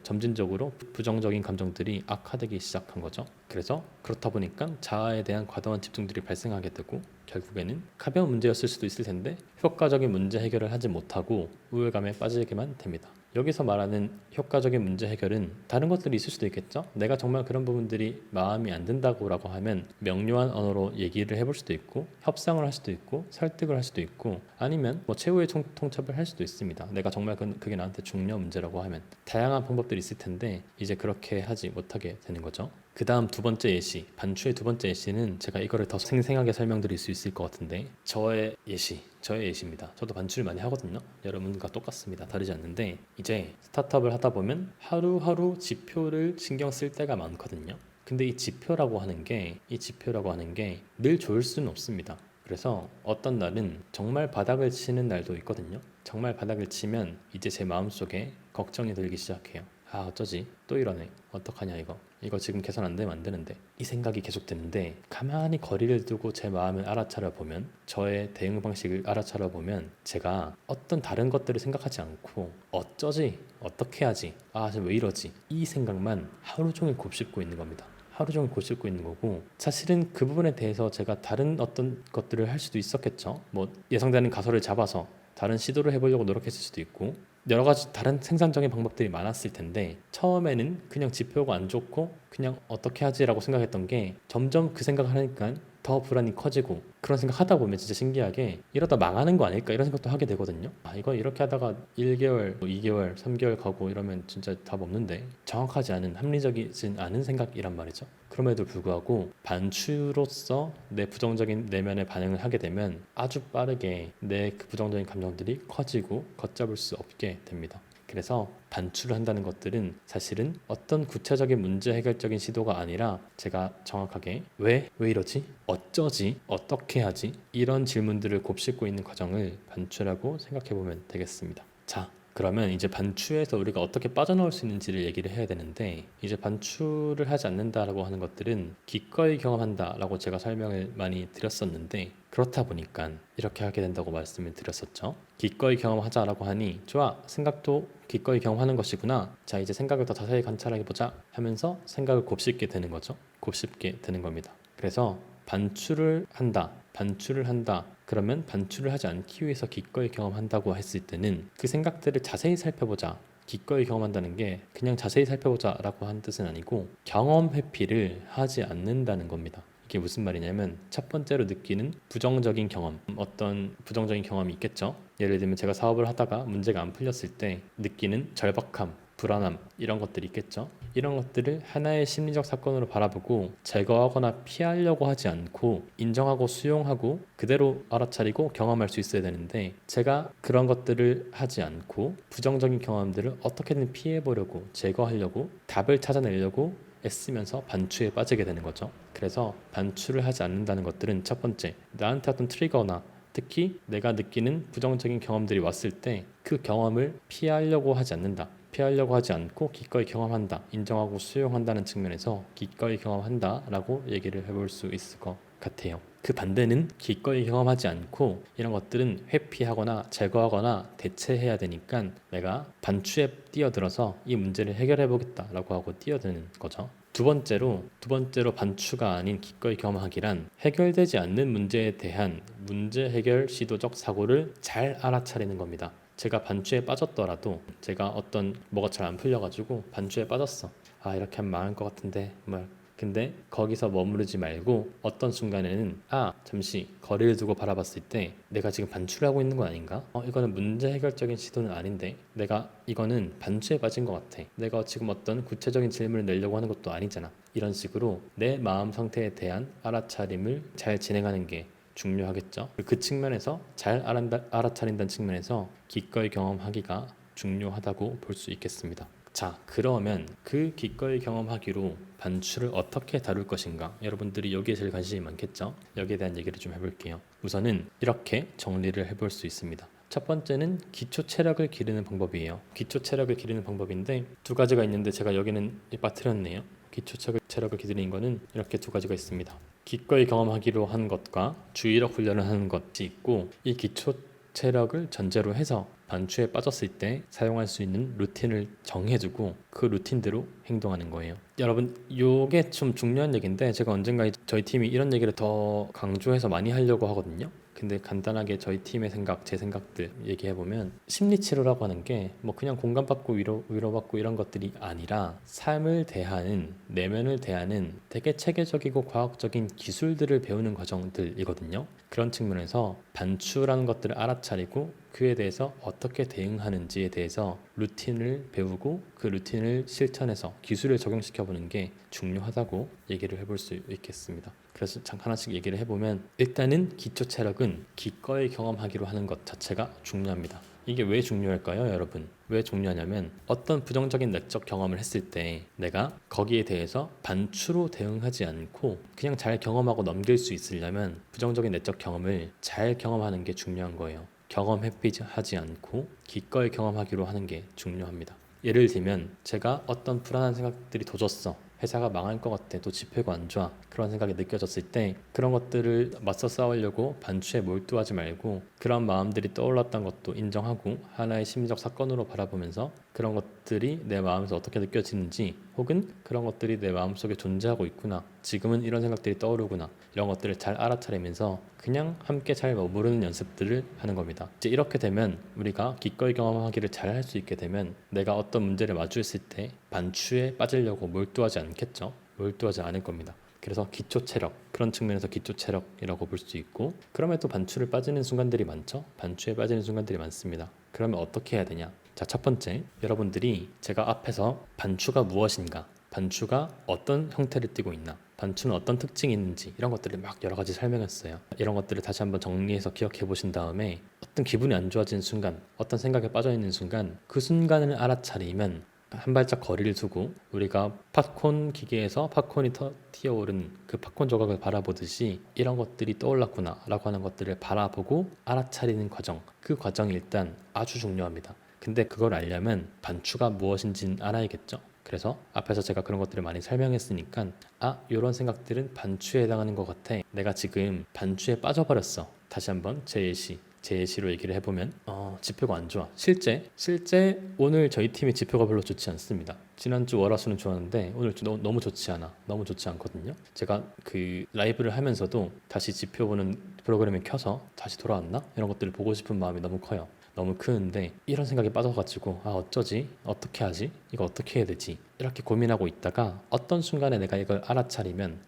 부정적인 감정들이 악화되기 시작한 거죠. 그래서 그렇다 보니까 자아에 대한 과도한 집중들이 발생하게 되고 결국에는 가벼운 문제였을 수도 있을 텐데 효과적인 문제 해결을 하지 못하고 우울감에 빠지게만 됩니다. 여기서 말하는 효과적인 문제 해결은 다른 것들이 있을 수도 있겠죠. 내가 정말 그런 부분들이 마음이 안 든다고 하면 명료한 언어로 얘기를 해볼 수도 있고 협상을 할 수도 있고 설득을 할 수도 있고 아니면 뭐 최후의 통첩을 할 수도 있습니다. 내가 정말 그게 나한테 중요한 문제라고 하면 다양한 방법들이 있을 텐데 이제 그렇게 하지 못하게 되는 거죠. 그 다음 두 번째 예시, 반추의 두 번째 예시는 제가 이거를 더 생생하게 설명드릴 수 있을 것 같은데 저의 예시입니다. 저도 반추를 많이 하거든요. 여러분과 똑같습니다. 다르지 않는데 이제 스타트업을 하다 보면 하루하루 지표를 신경 쓸 때가 많거든요. 근데 이 지표라고 하는 게 늘 좋을 수는 없습니다. 그래서 어떤 날은 정말 바닥을 치는 날도 있거든요. 정말 바닥을 치면 이제 제 마음속에 걱정이 들기 시작해요. 어쩌지? 또 이러네. 어떡하냐 이거 지금 개선 안 되면 안 되는데 이 생각이 계속 드는데 가만히 거리를 두고 제 마음을 알아차려 보면 저의 대응 방식을 알아차려 보면 제가 어떤 다른 것들을 생각하지 않고 어쩌지? 어떻게 하지? 지금 왜 이러지? 이 생각만 하루 종일 곱씹고 있는 겁니다. 하루 종일 곱씹고 있는 거고 사실은 그 부분에 대해서 제가 다른 어떤 것들을 할 수도 있었겠죠. 뭐 예상되는 가설을 잡아서 다른 시도를 해보려고 노력했을 수도 있고 여러 가지 다른 생산적인 방법들이 많았을 텐데 처음에는 그냥 지표가 안 좋고 그냥 어떻게 하지라고 생각했던 게 점점 그 생각을 하니까 더 불안이 커지고 그런 생각 하다 보면 진짜 신기하게 이러다 망하는 거 아닐까 이런 생각도 하게 되거든요. 이거 이렇게 하다가 1개월, 2개월, 3개월 가고 이러면 진짜 답 없는데 정확하지 않은 합리적이진 않은 생각이란 말이죠. 그럼에도 불구하고 반추로서 내 부정적인 내면의 반응을 하게 되면 아주 빠르게 내 그 부정적인 감정들이 커지고 걷잡을 수 없게 됩니다. 그래서 반추를 한다는 것들은 사실은 어떤 구체적인 문제 해결적인 시도가 아니라 제가 정확하게 왜 이러지? 어쩌지? 어떻게 하지? 이런 질문들을 곱씹고 있는 과정을 반추라고 생각해 보면 되겠습니다. 자, 그러면 이제 반추에서 우리가 어떻게 빠져나올 수 있는지를 얘기를 해야 되는데 이제 반추를 하지 않는다라고 하는 것들은 기꺼이 경험한다라고 제가 설명을 많이 드렸었는데 그렇다 보니까 이렇게 하게 된다고 말씀을 드렸었죠. 기꺼이 경험하자라고 하니 좋아, 생각도 기꺼이 경험하는 것이구나. 자, 이제 생각을 더 자세히 관찰해보자 하면서 생각을 곱씹게 되는 거죠. 곱씹게 되는 겁니다. 그래서 반추를 한다. 그러면 반추를 하지 않기 위해서 기꺼이 경험한다고 했을 때는 그 생각들을 자세히 살펴보자. 기꺼이 경험한다는 게 그냥 자세히 살펴보자 라고 한 뜻은 아니고 경험 회피를 하지 않는다는 겁니다. 이게 무슨 말이냐면 첫 번째로 느끼는 부정적인 경험, 어떤 부정적인 경험이 있겠죠. 예를 들면 제가 사업을 하다가 문제가 안 풀렸을 때 느끼는 절박함, 불안함 이런 것들이 있겠죠. 이런 것들을 하나의 심리적 사건으로 바라보고 제거하거나 피하려고 하지 않고 인정하고 수용하고 그대로 알아차리고 경험할 수 있어야 되는데, 제가 그런 것들을 하지 않고 부정적인 경험들을 어떻게든 피해보려고 제거하려고 답을 찾아내려고 애쓰면서 반추에 빠지게 되는 거죠. 그래서 반추를 하지 않는다는 것들은, 첫 번째, 나한테 어떤 트리거나 특히 내가 느끼는 부정적인 경험들이 왔을 때 그 경험을 피하려고 하지 않는다. 피하려고 하지 않고 기꺼이 경험한다. 인정하고 수용한다는 측면에서 기꺼이 경험한다라고 얘기를 해볼 수 있을 것 같아요. 그 반대는 기꺼이 경험하지 않고 이런 것들은 회피하거나 제거하거나 대체해야 되니까 내가 반추에 뛰어들어서 이 문제를 해결해 보겠다라고 하고 뛰어드는 거죠. 두 번째로 반추가 아닌 기꺼이 경험하기란, 해결되지 않는 문제에 대한 문제 해결 시도적 사고를 잘 알아차리는 겁니다. 제가 반추에 빠졌더라도, 제가 어떤 뭐가 잘 안 풀려가지고 반추에 빠졌어. 아, 이렇게 하면 망할 것 같은데 근데 거기서 머무르지 말고 어떤 순간에는 잠시 거리를 두고 바라봤을 때 내가 지금 반추를 하고 있는 거 아닌가? 이거는 문제 해결적인 시도는 아닌데, 내가 이거는 반추에 빠진 것 같아. 내가 지금 어떤 구체적인 질문을 내려고 하는 것도 아니잖아. 이런 식으로 내 마음 상태에 대한 알아차림을 잘 진행하는 게 중요하겠죠. 그 측면에서 잘 알아차린다는 측면에서 기꺼이 경험하기가 중요하다고 볼 수 있겠습니다. 자, 그러면 그 기꺼이 경험하기로 반추를 어떻게 다룰 것인가? 여러분들이 여기에 제일 관심이 많겠죠? 여기에 대한 얘기를 좀 해볼게요. 우선은 이렇게 정리를 해볼 수 있습니다. 첫 번째는 기초 체력을 기르는 방법이에요. 기초 체력을 기르는 방법인데 두 가지가 있는데, 제가 여기는 빠뜨렸네요. 기초 체력을 기르는 거는 이렇게 두 가지가 있습니다. 기꺼이 경험하기로 한 것과 주의력 훈련을 하는 것이 있고, 이 기초 체력을 전제로 해서 반추에 빠졌을 때 사용할 수 있는 루틴을 정해주고 그 루틴대로 행동하는 거예요. 여러분, 이게 좀 중요한 얘기인데, 제가 언젠가 저희 팀이 이런 얘기를 더 강조해서 많이 하려고 하거든요. 근데 간단하게 저희 팀의 생각, 제 생각들 얘기해보면, 심리치료라고 하는 게 뭐 그냥 공감받고 위로받고 이런 것들이 아니라 삶을 대하는, 내면을 대하는 되게 체계적이고 과학적인 기술들을 배우는 과정들이거든요. 그런 측면에서 반추라는 것들을 알아차리고 그에 대해서 어떻게 대응하는지에 대해서 루틴을 배우고 그 루틴을 실천해서 기술을 적용시켜보는 게 중요하다고 얘기를 해볼 수 있겠습니다. 그래서 잠깐 하나씩 얘기를 해보면, 일단은 기초 체력은 기꺼이 경험하기로 하는 것 자체가 중요합니다. 이게 왜 중요할까요, 여러분? 왜 중요하냐면, 어떤 부정적인 내적 경험을 했을 때 내가 거기에 대해서 반추로 대응하지 않고 그냥 잘 경험하고 넘길 수 있으려면 부정적인 내적 경험을 잘 경험하는 게 중요한 거예요. 경험 회피하지 않고 기꺼이 경험하기로 하는 게 중요합니다. 예를 들면, 제가 어떤 불안한 생각들이 도졌어. 회사가 망할 것 같아. 또 지표가 안 좋아. 그런 생각이 느껴졌을 때 그런 것들을 맞서 싸우려고 반추에 몰두하지 말고 그런 마음들이 떠올랐던 것도 인정하고 하나의 심리적 사건으로 바라보면서 그런 것들이 내 마음에서 어떻게 느껴지는지, 혹은 그런 것들이 내 마음속에 존재하고 있구나, 지금은 이런 생각들이 떠오르구나, 이런 것들을 잘 알아차리면서 그냥 함께 잘 머무르는 연습들을 하는 겁니다. 이제 이렇게 되면, 우리가 기꺼이 경험하기를 잘 할 수 있게 되면 내가 어떤 문제를 마주했을 때 반추에 빠지려고 몰두하지 않겠죠. 몰두하지 않을 겁니다. 그래서 기초 체력, 그런 측면에서 기초 체력이라고 볼 수 있고, 그럼에도 반추를 빠지는 순간들이 많죠. 반추에 빠지는 순간들이 많습니다. 그러면 어떻게 해야 되냐? 자, 첫 번째, 여러분들이 제가 앞에서 반추가 무엇인가, 반추가 어떤 형태를 띠고 있나, 반추는 어떤 특징이 있는지, 이런 것들을 막 여러 가지 설명했어요. 이런 것들을 다시 한번 정리해서 기억해 보신 다음에 어떤 기분이 안 좋아지는 순간, 어떤 생각에 빠져 있는 순간, 그 순간을 알아차리면 한 발짝 거리를 두고 우리가 팝콘 기계에서 팝콘이 튀어오른 그 팝콘 조각을 바라보듯이 이런 것들이 떠올랐구나 라고 하는 것들을 바라보고 알아차리는 과정, 그 과정이 일단 아주 중요합니다. 근데 그걸 알려면 반추가 무엇인지는 알아야겠죠. 그래서 앞에서 제가 그런 것들을 많이 설명했으니까, 이런 생각들은 반추에 해당하는 것 같아. 내가 지금 반추에 빠져버렸어. 다시 한번 제 예시로 얘기를 해보면, 지표가 안 좋아. 실제 오늘 저희 팀의 지표가 별로 좋지 않습니다. 지난주 월화수는 좋았는데 오늘 너무 좋지 않아. 너무 좋지 않거든요. 제가 그 라이브를 하면서도 다시 지표 보는 프로그램을 켜서 다시 돌아왔나? 이런 것들을 보고 싶은 마음이 너무 커요. 너무 크는데 이런 생각에 빠져가지고 어쩌지? 어떻게 하지? 이거 어떻게 해야 되지? 이렇게 고민하고 있다가 어떤 순간에 내가 이걸 알아차리면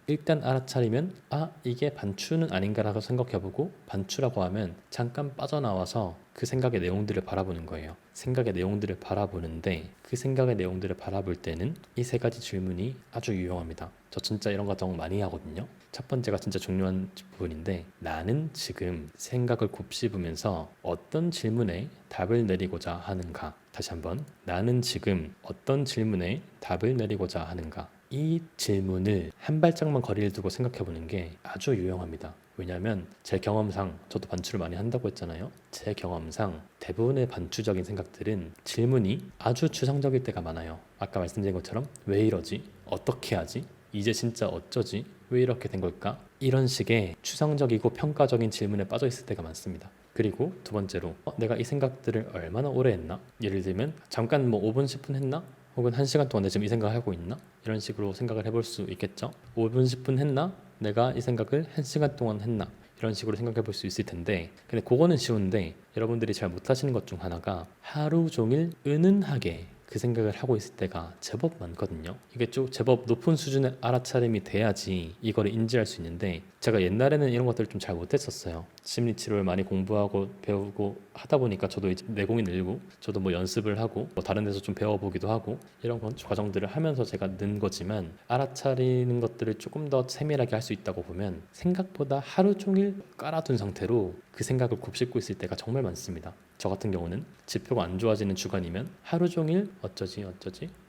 이게 반추는 아닌가라고 생각해보고 반추라고 하면 잠깐 빠져나와서 그 생각의 내용들을 바라보는 거예요. 생각의 내용들을 바라보는데 그 생각의 내용들을 바라볼 때는 이 세 가지 질문이 아주 유용합니다. 저 진짜 이런 과정 많이 하거든요. 첫 번째가 진짜 중요한 부분인데 나는 지금 생각을 곱씹으면서 어떤 질문에 답을 내리고자 하는가. 다시 한번 나는 지금 어떤 질문에 답을 내리고자 하는가. 이 질문을 한 발짝만 거리를 두고 생각해 보는 게 아주 유용합니다. 왜냐하면 제 경험상 저도 반추를 많이 한다고 했잖아요. 제 경험상 대부분의 반추적인 생각들은 질문이 아주 추상적일 때가 많아요. 아까 말씀드린 것처럼 왜 이러지? 어떻게 하지? 이제 진짜 어쩌지? 왜 이렇게 된 걸까? 이런 식의 추상적이고 평가적인 질문에 빠져 있을 때가 많습니다. 그리고 두 번째로 내가 이 생각들을 얼마나 오래 했나? 예를 들면 잠깐 5분 10분 했나? 혹은 1시간 동안 내가 지금 이 생각을 하고 있나? 이런 식으로 생각을 해볼 수 있겠죠. 5분 10분 했나? 내가 이 생각을 1시간 동안 했나? 이런 식으로 생각해 볼 수 있을 텐데 근데 그거는 쉬운데 여러분들이 잘 못하시는 것 중 하나가 하루 종일 은은하게 그 생각을 하고 있을 때가 제법 많거든요. 이게 좀 제법 높은 수준의 알아차림이 돼야지 이거를 인지할 수 있는데 제가 옛날에는 이런 것들을 좀 잘 못했었어요. 심리치료를 많이 공부하고 배우고 하다 보니까 저도 이제 내공이 늘고 저도 연습을 하고 다른 데서 좀 배워보기도 하고 이런 과정들을 하면서 제가 는 거지만 알아차리는 것들을 조금 더 세밀하게 할 수 있다고 보면 생각보다 하루 종일 깔아둔 상태로 그 생각을 곱씹고 있을 때가 정말 많습니다. 저 같은 경우는 지표가 안 좋아지는 주간이면 하루 종일 어쩌지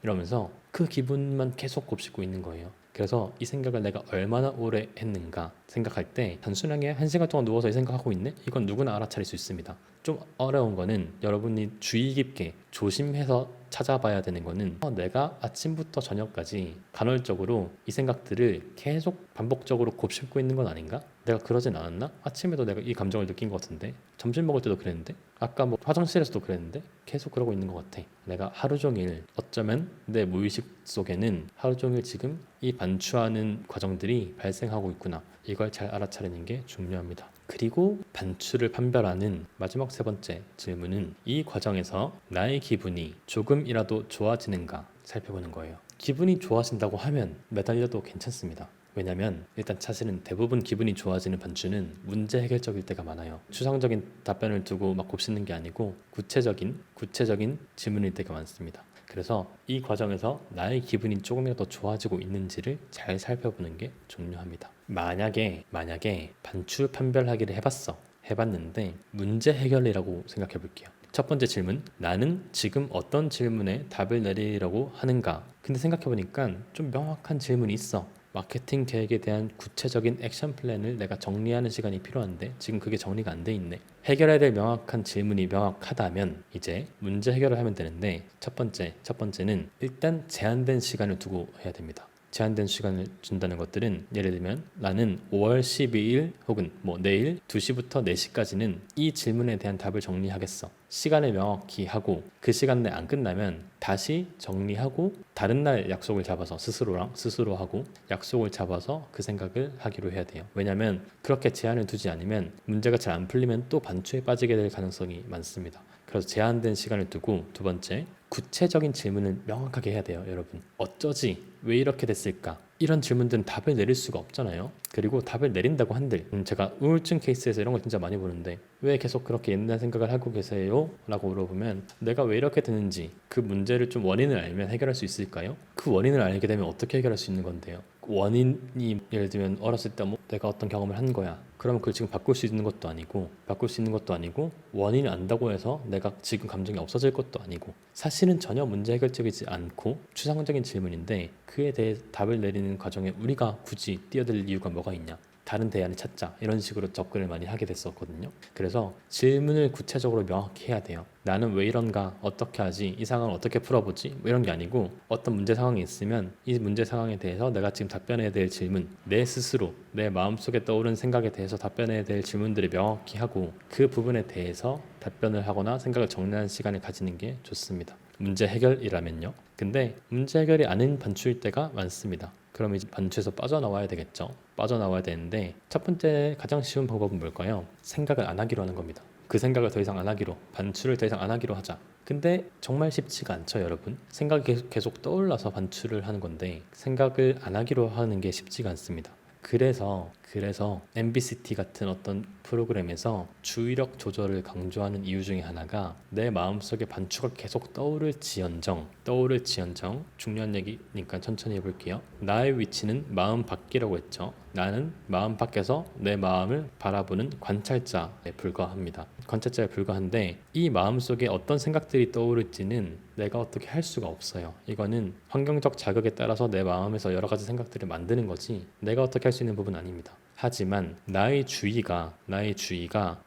이러면서 그 기분만 계속 곱씹고 있는 거예요. 그래서 이 생각을 내가 얼마나 오래 했는가 생각할 때 단순하게 1시간 동안 누워서 이 생각하고 있네? 이건 누구나 알아차릴 수 있습니다. 좀 어려운 거는 여러분이 주의 깊게 조심해서 찾아봐야 되는 거는 내가 아침부터 저녁까지 간헐적으로 이 생각들을 계속 반복적으로 곱씹고 있는 건 아닌가? 내가 그러진 않았나? 아침에도 내가 이 감정을 느낀 것 같은데 점심 먹을 때도 그랬는데 아까 화장실에서도 그랬는데 계속 그러고 있는 것 같아. 내가 하루 종일 어쩌면 내 무의식 속에는 하루 종일 지금 이 반추하는 과정들이 발생하고 있구나. 이걸 잘 알아차리는 게 중요합니다. 그리고 반추를 판별하는 마지막 세 번째 질문은 이 과정에서 나의 기분이 조금이라도 좋아지는가 살펴보는 거예요. 기분이 좋아진다고 하면 매달려도 괜찮습니다. 왜냐면 일단 사실은 대부분 기분이 좋아지는 반추는 문제 해결적일 때가 많아요. 추상적인 답변을 두고 막 곱씹는 게 아니고 구체적인 질문일 때가 많습니다. 그래서 이 과정에서 나의 기분이 조금이라도 좋아지고 있는지를 잘 살펴보는 게 중요합니다. 만약에 반추 판별하기를 해봤는데 문제 해결이라고 생각해 볼게요. 첫 번째 질문, 나는 지금 어떤 질문에 답을 내리려고 하는가? 근데 생각해 보니까 좀 명확한 질문이 있어. 마케팅 계획에 대한 구체적인 액션 플랜을 내가 정리하는 시간이 필요한데 지금 그게 정리가 안 돼 있네. 해결해야 될 명확한 질문이 명확하다면 이제 문제 해결을 하면 되는데 첫 번째는 일단 제한된 시간을 두고 해야 됩니다. 제한된 시간을 준다는 것들은 예를 들면 나는 5월 12일 혹은 내일 2시부터 4시까지는 이 질문에 대한 답을 정리하겠어. 시간을 명확히 하고 그 시간 내에 안 끝나면 다시 정리하고 다른 날 약속을 잡아서 스스로하고 약속을 잡아서 그 생각을 하기로 해야 돼요. 왜냐하면 그렇게 제한을 두지 않으면 문제가 잘 안 풀리면 또 반추에 빠지게 될 가능성이 많습니다. 그래서 제한된 시간을 두고 두 번째, 구체적인 질문을 명확하게 해야 돼요. 여러분 어쩌지? 왜 이렇게 됐을까? 이런 질문들은 답을 내릴 수가 없잖아요. 그리고 답을 내린다고 한들 제가 우울증 케이스에서 이런 걸 진짜 많이 보는데 왜 계속 그렇게 옛날 생각을 하고 계세요? 라고 물어보면 내가 왜 이렇게 되는지 그 문제를 좀 원인을 알면 해결할 수 있을까요? 그 원인을 알게 되면 어떻게 해결할 수 있는 건데요? 원인이 예를 들면 어렸을 때 내가 어떤 경험을 한 거야. 그러면 그걸 지금 바꿀 수 있는 것도 아니고 원인을 안다고 해서 내가 지금 감정이 없어질 것도 아니고 사실은 전혀 문제 해결적이지 않고 추상적인 질문인데 그에 대해 답을 내리는 과정에 우리가 굳이 뛰어들 이유가 뭐가 있냐? 다른 대안을 찾자 이런 식으로 접근을 많이 하게 됐었거든요. 그래서 질문을 구체적으로 명확히 해야 돼요. 나는 왜 이런가? 어떻게 하지? 이 상황을 어떻게 풀어보지? 이런 게 아니고 어떤 문제 상황이 있으면 이 문제 상황에 대해서 내가 지금 답변해야 될 질문 내 스스로 내 마음속에 떠오른 생각에 대해서 답변해야 될 질문들을 명확히 하고 그 부분에 대해서 답변을 하거나 생각을 정리하는 시간을 가지는 게 좋습니다. 문제 해결이라면요. 근데 문제 해결이 아닌 반추일 때가 많습니다. 그럼 이제 반추에서 빠져나와야 되겠죠. 빠져나와야 되는데 첫 번째 가장 쉬운 방법은 뭘까요? 생각을 안 하기로 하는 겁니다. 그 생각을 더 이상 안 하기로, 반추를 더 이상 안 하기로 하자. 근데 정말 쉽지가 않죠, 여러분. 생각이 계속 떠올라서 반추를 하는 건데 생각을 안 하기로 하는 게 쉽지가 않습니다. 그래서 MBCT 같은 어떤 프로그램에서 주의력 조절을 강조하는 이유 중에 하나가 내 마음속에 반추가 계속 떠오를지언정 중요한 얘기니까 천천히 해볼게요. 나의 위치는 마음 밖이라고 했죠. 나는 마음 밖에서 내 마음을 바라보는 관찰자에 불과합니다. 관찰자에 불과한데 이 마음속에 어떤 생각들이 떠오를지는 내가 어떻게 할 수가 없어요. 이거는 환경적 자극에 따라서 내 마음에서 여러 가지 생각들을 만드는 거지 내가 어떻게 할 수 있는 부분은 아닙니다. 하지만 나의 주의가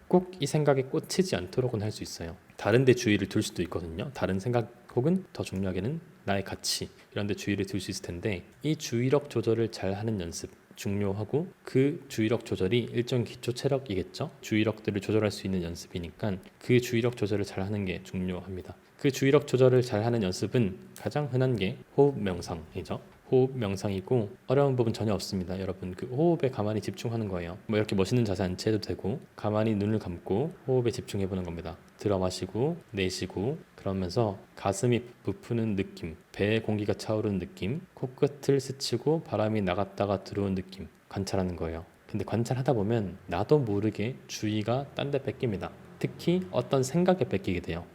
꼭 이 생각에 꽂히지 않도록은 할 수 있어요. 다른 데 주의를 둘 수도 있거든요. 다른 생각 혹은 더 중요하게는 나의 가치 이런 데 주의를 둘 수 있을 텐데 이 주의력 조절을 잘 하는 연습 중요하고 그 주의력 조절이 일종 기초 체력이겠죠. 주의력들을 조절할 수 있는 연습이니까 그 주의력 조절을 잘 하는 게 중요합니다. 그 주의력 조절을 잘 하는 연습은 가장 흔한 게 호흡 명상이죠. 호흡 명상이고 어려운 부분 전혀 없습니다. 여러분 그 호흡에 가만히 집중하는 거예요. 뭐 이렇게 멋있는 자세 안 취해도 되고 가만히 눈을 감고 호흡에 집중해 보는 겁니다. 들어 마시고 내쉬고 그러면서 가슴이 부푸는 느낌, 배에 공기가 차오르는 느낌, 코끝을 스치고 바람이 나갔다가 들어온 느낌 관찰하는 거예요. 근데 관찰하다 보면 나도 모르게 주의가 딴 데 뺏깁니다. 특히 어떤 생각에 뺏기게 돼요.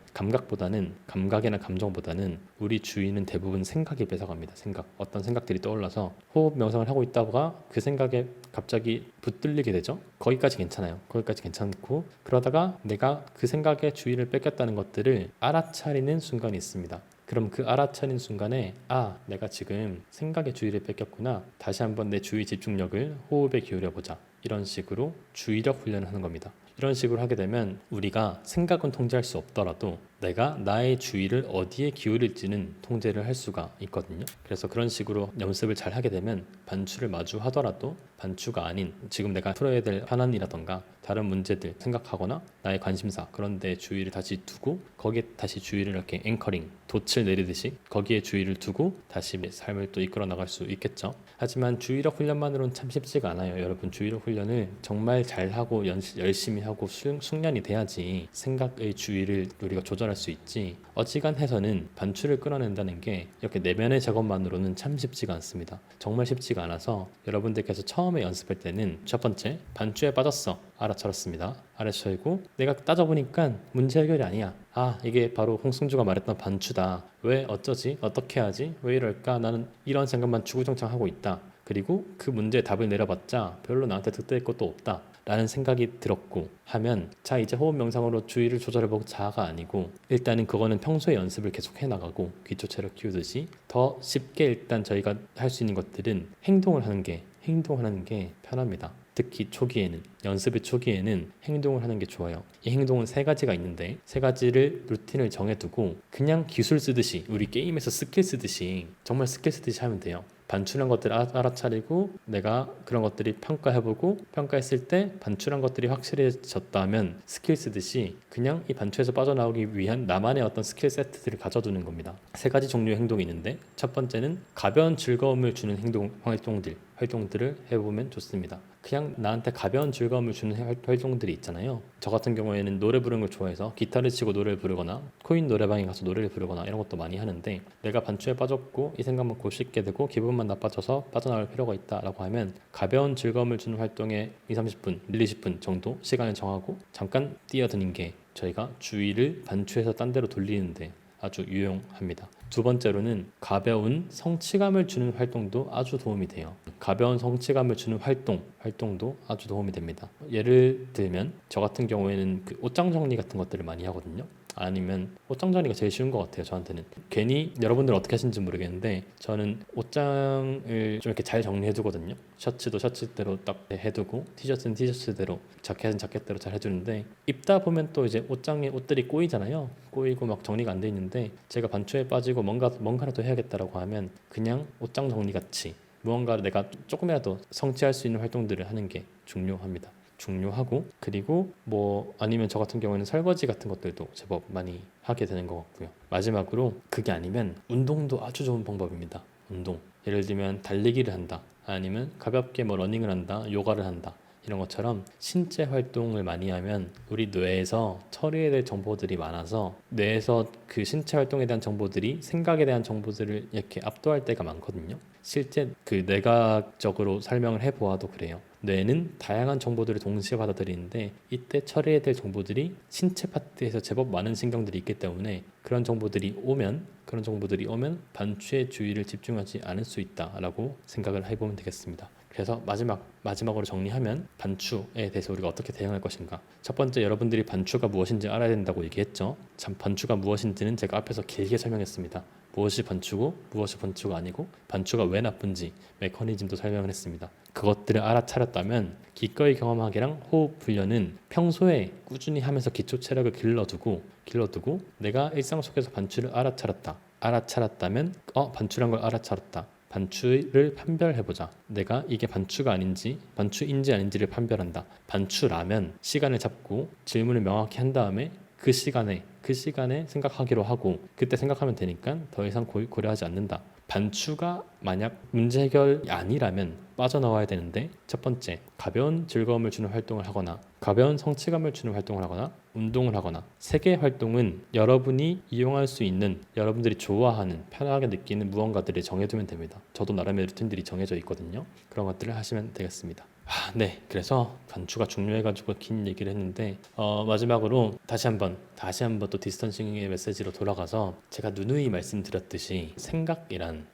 감각이나 감정보다는 우리 주의는 대부분 생각에 뺏어갑니다. 어떤 생각들이 떠올라서 호흡 명상을 하고 있다가 그 생각에 갑자기 붙들리게 되죠. 거기까지 괜찮아요. 거기까지 괜찮고 그러다가 내가 그 생각에 주의를 뺏겼다는 것들을 알아차리는 순간이 있습니다. 그럼 그 알아차린 순간에 내가 지금 생각에 주의를 뺏겼구나. 다시 한번 내 주의 집중력을 호흡에 기울여보자. 이런 식으로 주의력 훈련을 하는 겁니다. 이런 식으로 하게 되면 우리가 생각은 통제할 수 없더라도 내가 나의 주의를 어디에 기울일지는 통제를 할 수가 있거든요. 그래서 그런 식으로 연습을 잘 하게 되면 반추를 마주하더라도 반추가 아닌 지금 내가 풀어야 될 현안이라던가 다른 문제들 생각하거나 나의 관심사 그런 데 주의를 다시 두고 거기에 다시 주의를 이렇게 앵커링 돛을 내리듯이 거기에 주의를 두고 다시 삶을 또 이끌어 나갈 수 있겠죠. 하지만 주의력 훈련만으로는 참 쉽지가 않아요. 여러분 주의력 훈련을 정말 잘하고 열심히 하고 숙련이 돼야지 생각의 주의를 우리가 조절할 수 있지. 어지간해서는 반추를 끌어낸다는 게 이렇게 내면의 작업만으로는 참 쉽지가 않습니다. 정말 쉽지가 않아서 여러분들께서 처음에 연습할 때는 첫 번째 반추에 빠졌어. 알아차렸습니다. 알아차리고 내가 따져보니까 문제 해결이 아니야. 이게 바로 홍승주가 말했던 반추다. 왜 어쩌지? 어떻게 하지? 왜 이럴까? 나는 이런 생각만 주구장창 하고 있다. 그리고 그 문제의 답을 내려봤자 별로 나한테 득될 것도 없다 라는 생각이 들었고 하면 자 이제 호흡 명상으로 주의를 조절해보자가 아니고 일단은 그거는 평소에 연습을 계속 해나가고 기초 체력 키우듯이 더 쉽게 일단 저희가 할 수 있는 것들은 행동을 하는 게 편합니다. 특히 초기에는 연습의 초기에는 행동을 하는 게 좋아요. 이 행동은 세 가지가 있는데 세 가지를 루틴을 정해두고 그냥 기술 쓰듯이 우리 게임에서 스킬 쓰듯이 정말 스킬 쓰듯이 하면 돼요. 반출한 것들을 알아차리고 내가 그런 것들이 평가해보고 평가했을 때 반출한 것들이 확실해졌다면 스킬 쓰듯이 그냥 이 반출에서 빠져나오기 위한 나만의 어떤 스킬 세트들을 가져두는 겁니다. 세 가지 종류의 행동이 있는데 첫 번째는 가벼운 즐거움을 주는 활동들을 해보면 좋습니다. 그냥 나한테 가벼운 즐거움을 주는 활동들이 있잖아요. 저 같은 경우에는 노래 부르는 걸 좋아해서 기타를 치고 노래를 부르거나 코인 노래방에 가서 노래를 부르거나 이런 것도 많이 하는데 내가 반추에 빠졌고 이 생각만 골 씻게 되고 기분만 나빠져서 빠져나올 필요가 있다라고 하면 가벼운 즐거움을 주는 활동에 20-30분, 1-20분 정도 시간을 정하고 잠깐 뛰어드는 게 저희가 주의를 반추에서 딴 데로 돌리는데 아주 유용합니다. 두 번째로는 가벼운 성취감을 주는 활동도 아주 도움이 돼요. 가벼운 성취감을 주는 활동도 아주 도움이 됩니다. 예를 들면 저 같은 경우에는 그 옷장 정리 같은 것들을 많이 하거든요. 아니면 옷장 정리가 제일 쉬운 것 같아요. 저한테는 괜히 여러분들은 어떻게 하시는지 모르겠는데 저는 옷장을 좀 이렇게 잘 정리해 두거든요. 셔츠도 셔츠대로 딱 해두고 티셔츠는 티셔츠대로 자켓은 자켓대로 잘 해주는데 입다 보면 또 이제 옷장에 옷들이 꼬이잖아요. 꼬이고 막 정리가 안 돼 있는데 제가 반추에 빠지고 뭔가라도 해야겠다라고 하면 그냥 옷장 정리 같이 무언가를 내가 조금이라도 성취할 수 있는 활동들을 하는 게 중요하고 그리고 뭐 아니면 저 같은 경우에는 설거지 같은 것들도 제법 많이 하게 되는 것 같고요. 마지막으로 그게 아니면 운동도 아주 좋은 방법입니다. 운동 예를 들면 달리기를 한다 아니면 가볍게 뭐 러닝을 한다 요가를 한다 이런 것처럼 신체 활동을 많이 하면 우리 뇌에서 처리해야 될 정보들이 많아서 뇌에서 그 신체 활동에 대한 정보들이 생각에 대한 정보들을 이렇게 압도할 때가 많거든요. 실제 그 뇌과학적으로 설명을 해보아도 그래요. 뇌는 다양한 정보들을 동시에 받아들이는데 이때 처리해야 될 정보들이 신체 파트에서 제법 많은 신경들이 있기 때문에 그런 정보들이 오면 반추의 주의를 집중하지 않을 수 있다라고 생각을 해보면 되겠습니다. 그래서 마지막으로 정리하면 반추에 대해서 우리가 어떻게 대응할 것인가. 첫 번째, 여러분들이 반추가 무엇인지 알아야 된다고 얘기했죠. 참 반추가 무엇인지는 제가 앞에서 길게 설명했습니다. 무엇이 반추고 무엇이 반추가 아니고 반추가 왜 나쁜지 메커니즘도 설명을 했습니다. 그것들을 알아차렸다면 기꺼이 경험하기랑 호흡 훈련은 평소에 꾸준히 하면서 기초 체력을 길러두고 내가 일상 속에서 반추를 알아차렸다면 반추란 걸 알아차렸다. 반추를 판별해보자. 내가 이게 반추가 아닌지 반추인지 아닌지를 판별한다. 반추라면 시간을 잡고 질문을 명확히 한 다음에 그 시간에 생각하기로 하고 그때 생각하면 되니까 더 이상 고려하지 않는다. 반추가 만약 문제 해결이 아니라면 빠져나와야 되는데, 첫 번째, 가벼운 즐거움을 주는 활동을 하거나 가벼운 성취감을 주는 활동을 하거나 운동을 하거나, 세 개의 활동은 여러분이 이용할 수 있는, 여러분들이 좋아하는, 편하게 느끼는 무언가들을 정해두면 됩니다. 저도 나름의 루틴들이 정해져 있거든요. 그런 것들을 하시면 되겠습니다. 네, 그래서 반추가 중요해가지고 긴 얘기를 했는데 마지막으로 다시 한번 또 디스턴싱의 메시지로 돌아가서 제가 누누이 말씀드렸듯이 생각이란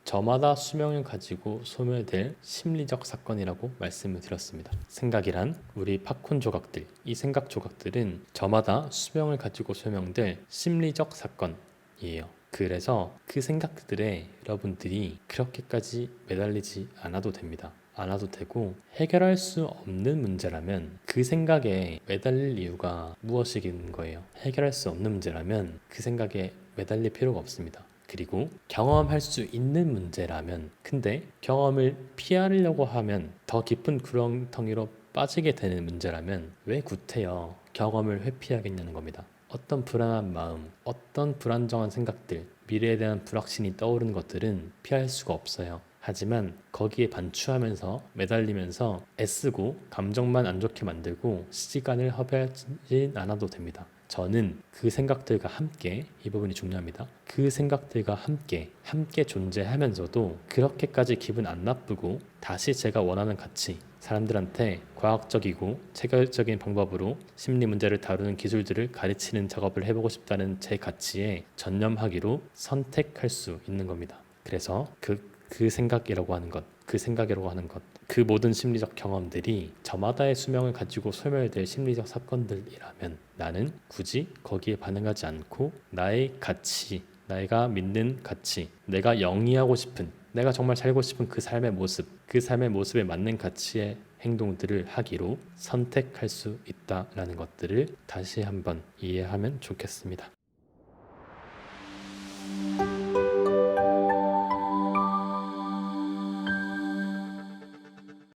저마다 수명을 가지고 소멸될 심리적 사건이라고 말씀을 드렸습니다. 생각이란 우리 팝콘 조각들, 이 생각 조각들은 저마다 수명을 가지고 소멸될 심리적 사건이에요. 그래서 그 생각들에 여러분들이 그렇게까지 매달리지 않아도 됩니다. 않아도 되고, 해결할 수 없는 문제라면 그 생각에 매달릴 이유가 무엇이긴 거예요. 해결할 수 없는 문제라면 그 생각에 매달릴 필요가 없습니다. 그리고 경험할 수 있는 문제라면, 근데 경험을 피하려고 하면 더 깊은 구렁텅이로 빠지게 되는 문제라면 왜 구태여 경험을 회피하겠냐는 겁니다. 어떤 불안한 마음, 어떤 불안정한 생각들, 미래에 대한 불확신이 떠오르는 것들은 피할 수가 없어요. 하지만 거기에 반추하면서 매달리면서 애쓰고 감정만 안 좋게 만들고 시간을 허비하지 않아도 됩니다. 저는 그 생각들과 함께, 이 부분이 중요합니다. 그 생각들과 함께 존재하면서도 그렇게까지 기분 안 나쁘고 다시 제가 원하는 가치, 사람들한테 과학적이고 체계적인 방법으로 심리 문제를 다루는 기술들을 가르치는 작업을 해보고 싶다는 제 가치에 전념하기로 선택할 수 있는 겁니다. 그래서 그 생각이라고 하는 것, 그 모든 심리적 경험들이 저마다의 수명을 가지고 소멸될 심리적 사건들이라면 나는 굳이 거기에 반응하지 않고 나의 가치, 내가 믿는 가치, 내가 영위하고 싶은, 내가 정말 살고 싶은 그 삶의 모습에 맞는 가치의 행동들을 하기로 선택할 수 있다라는 것들을 다시 한번 이해하면 좋겠습니다.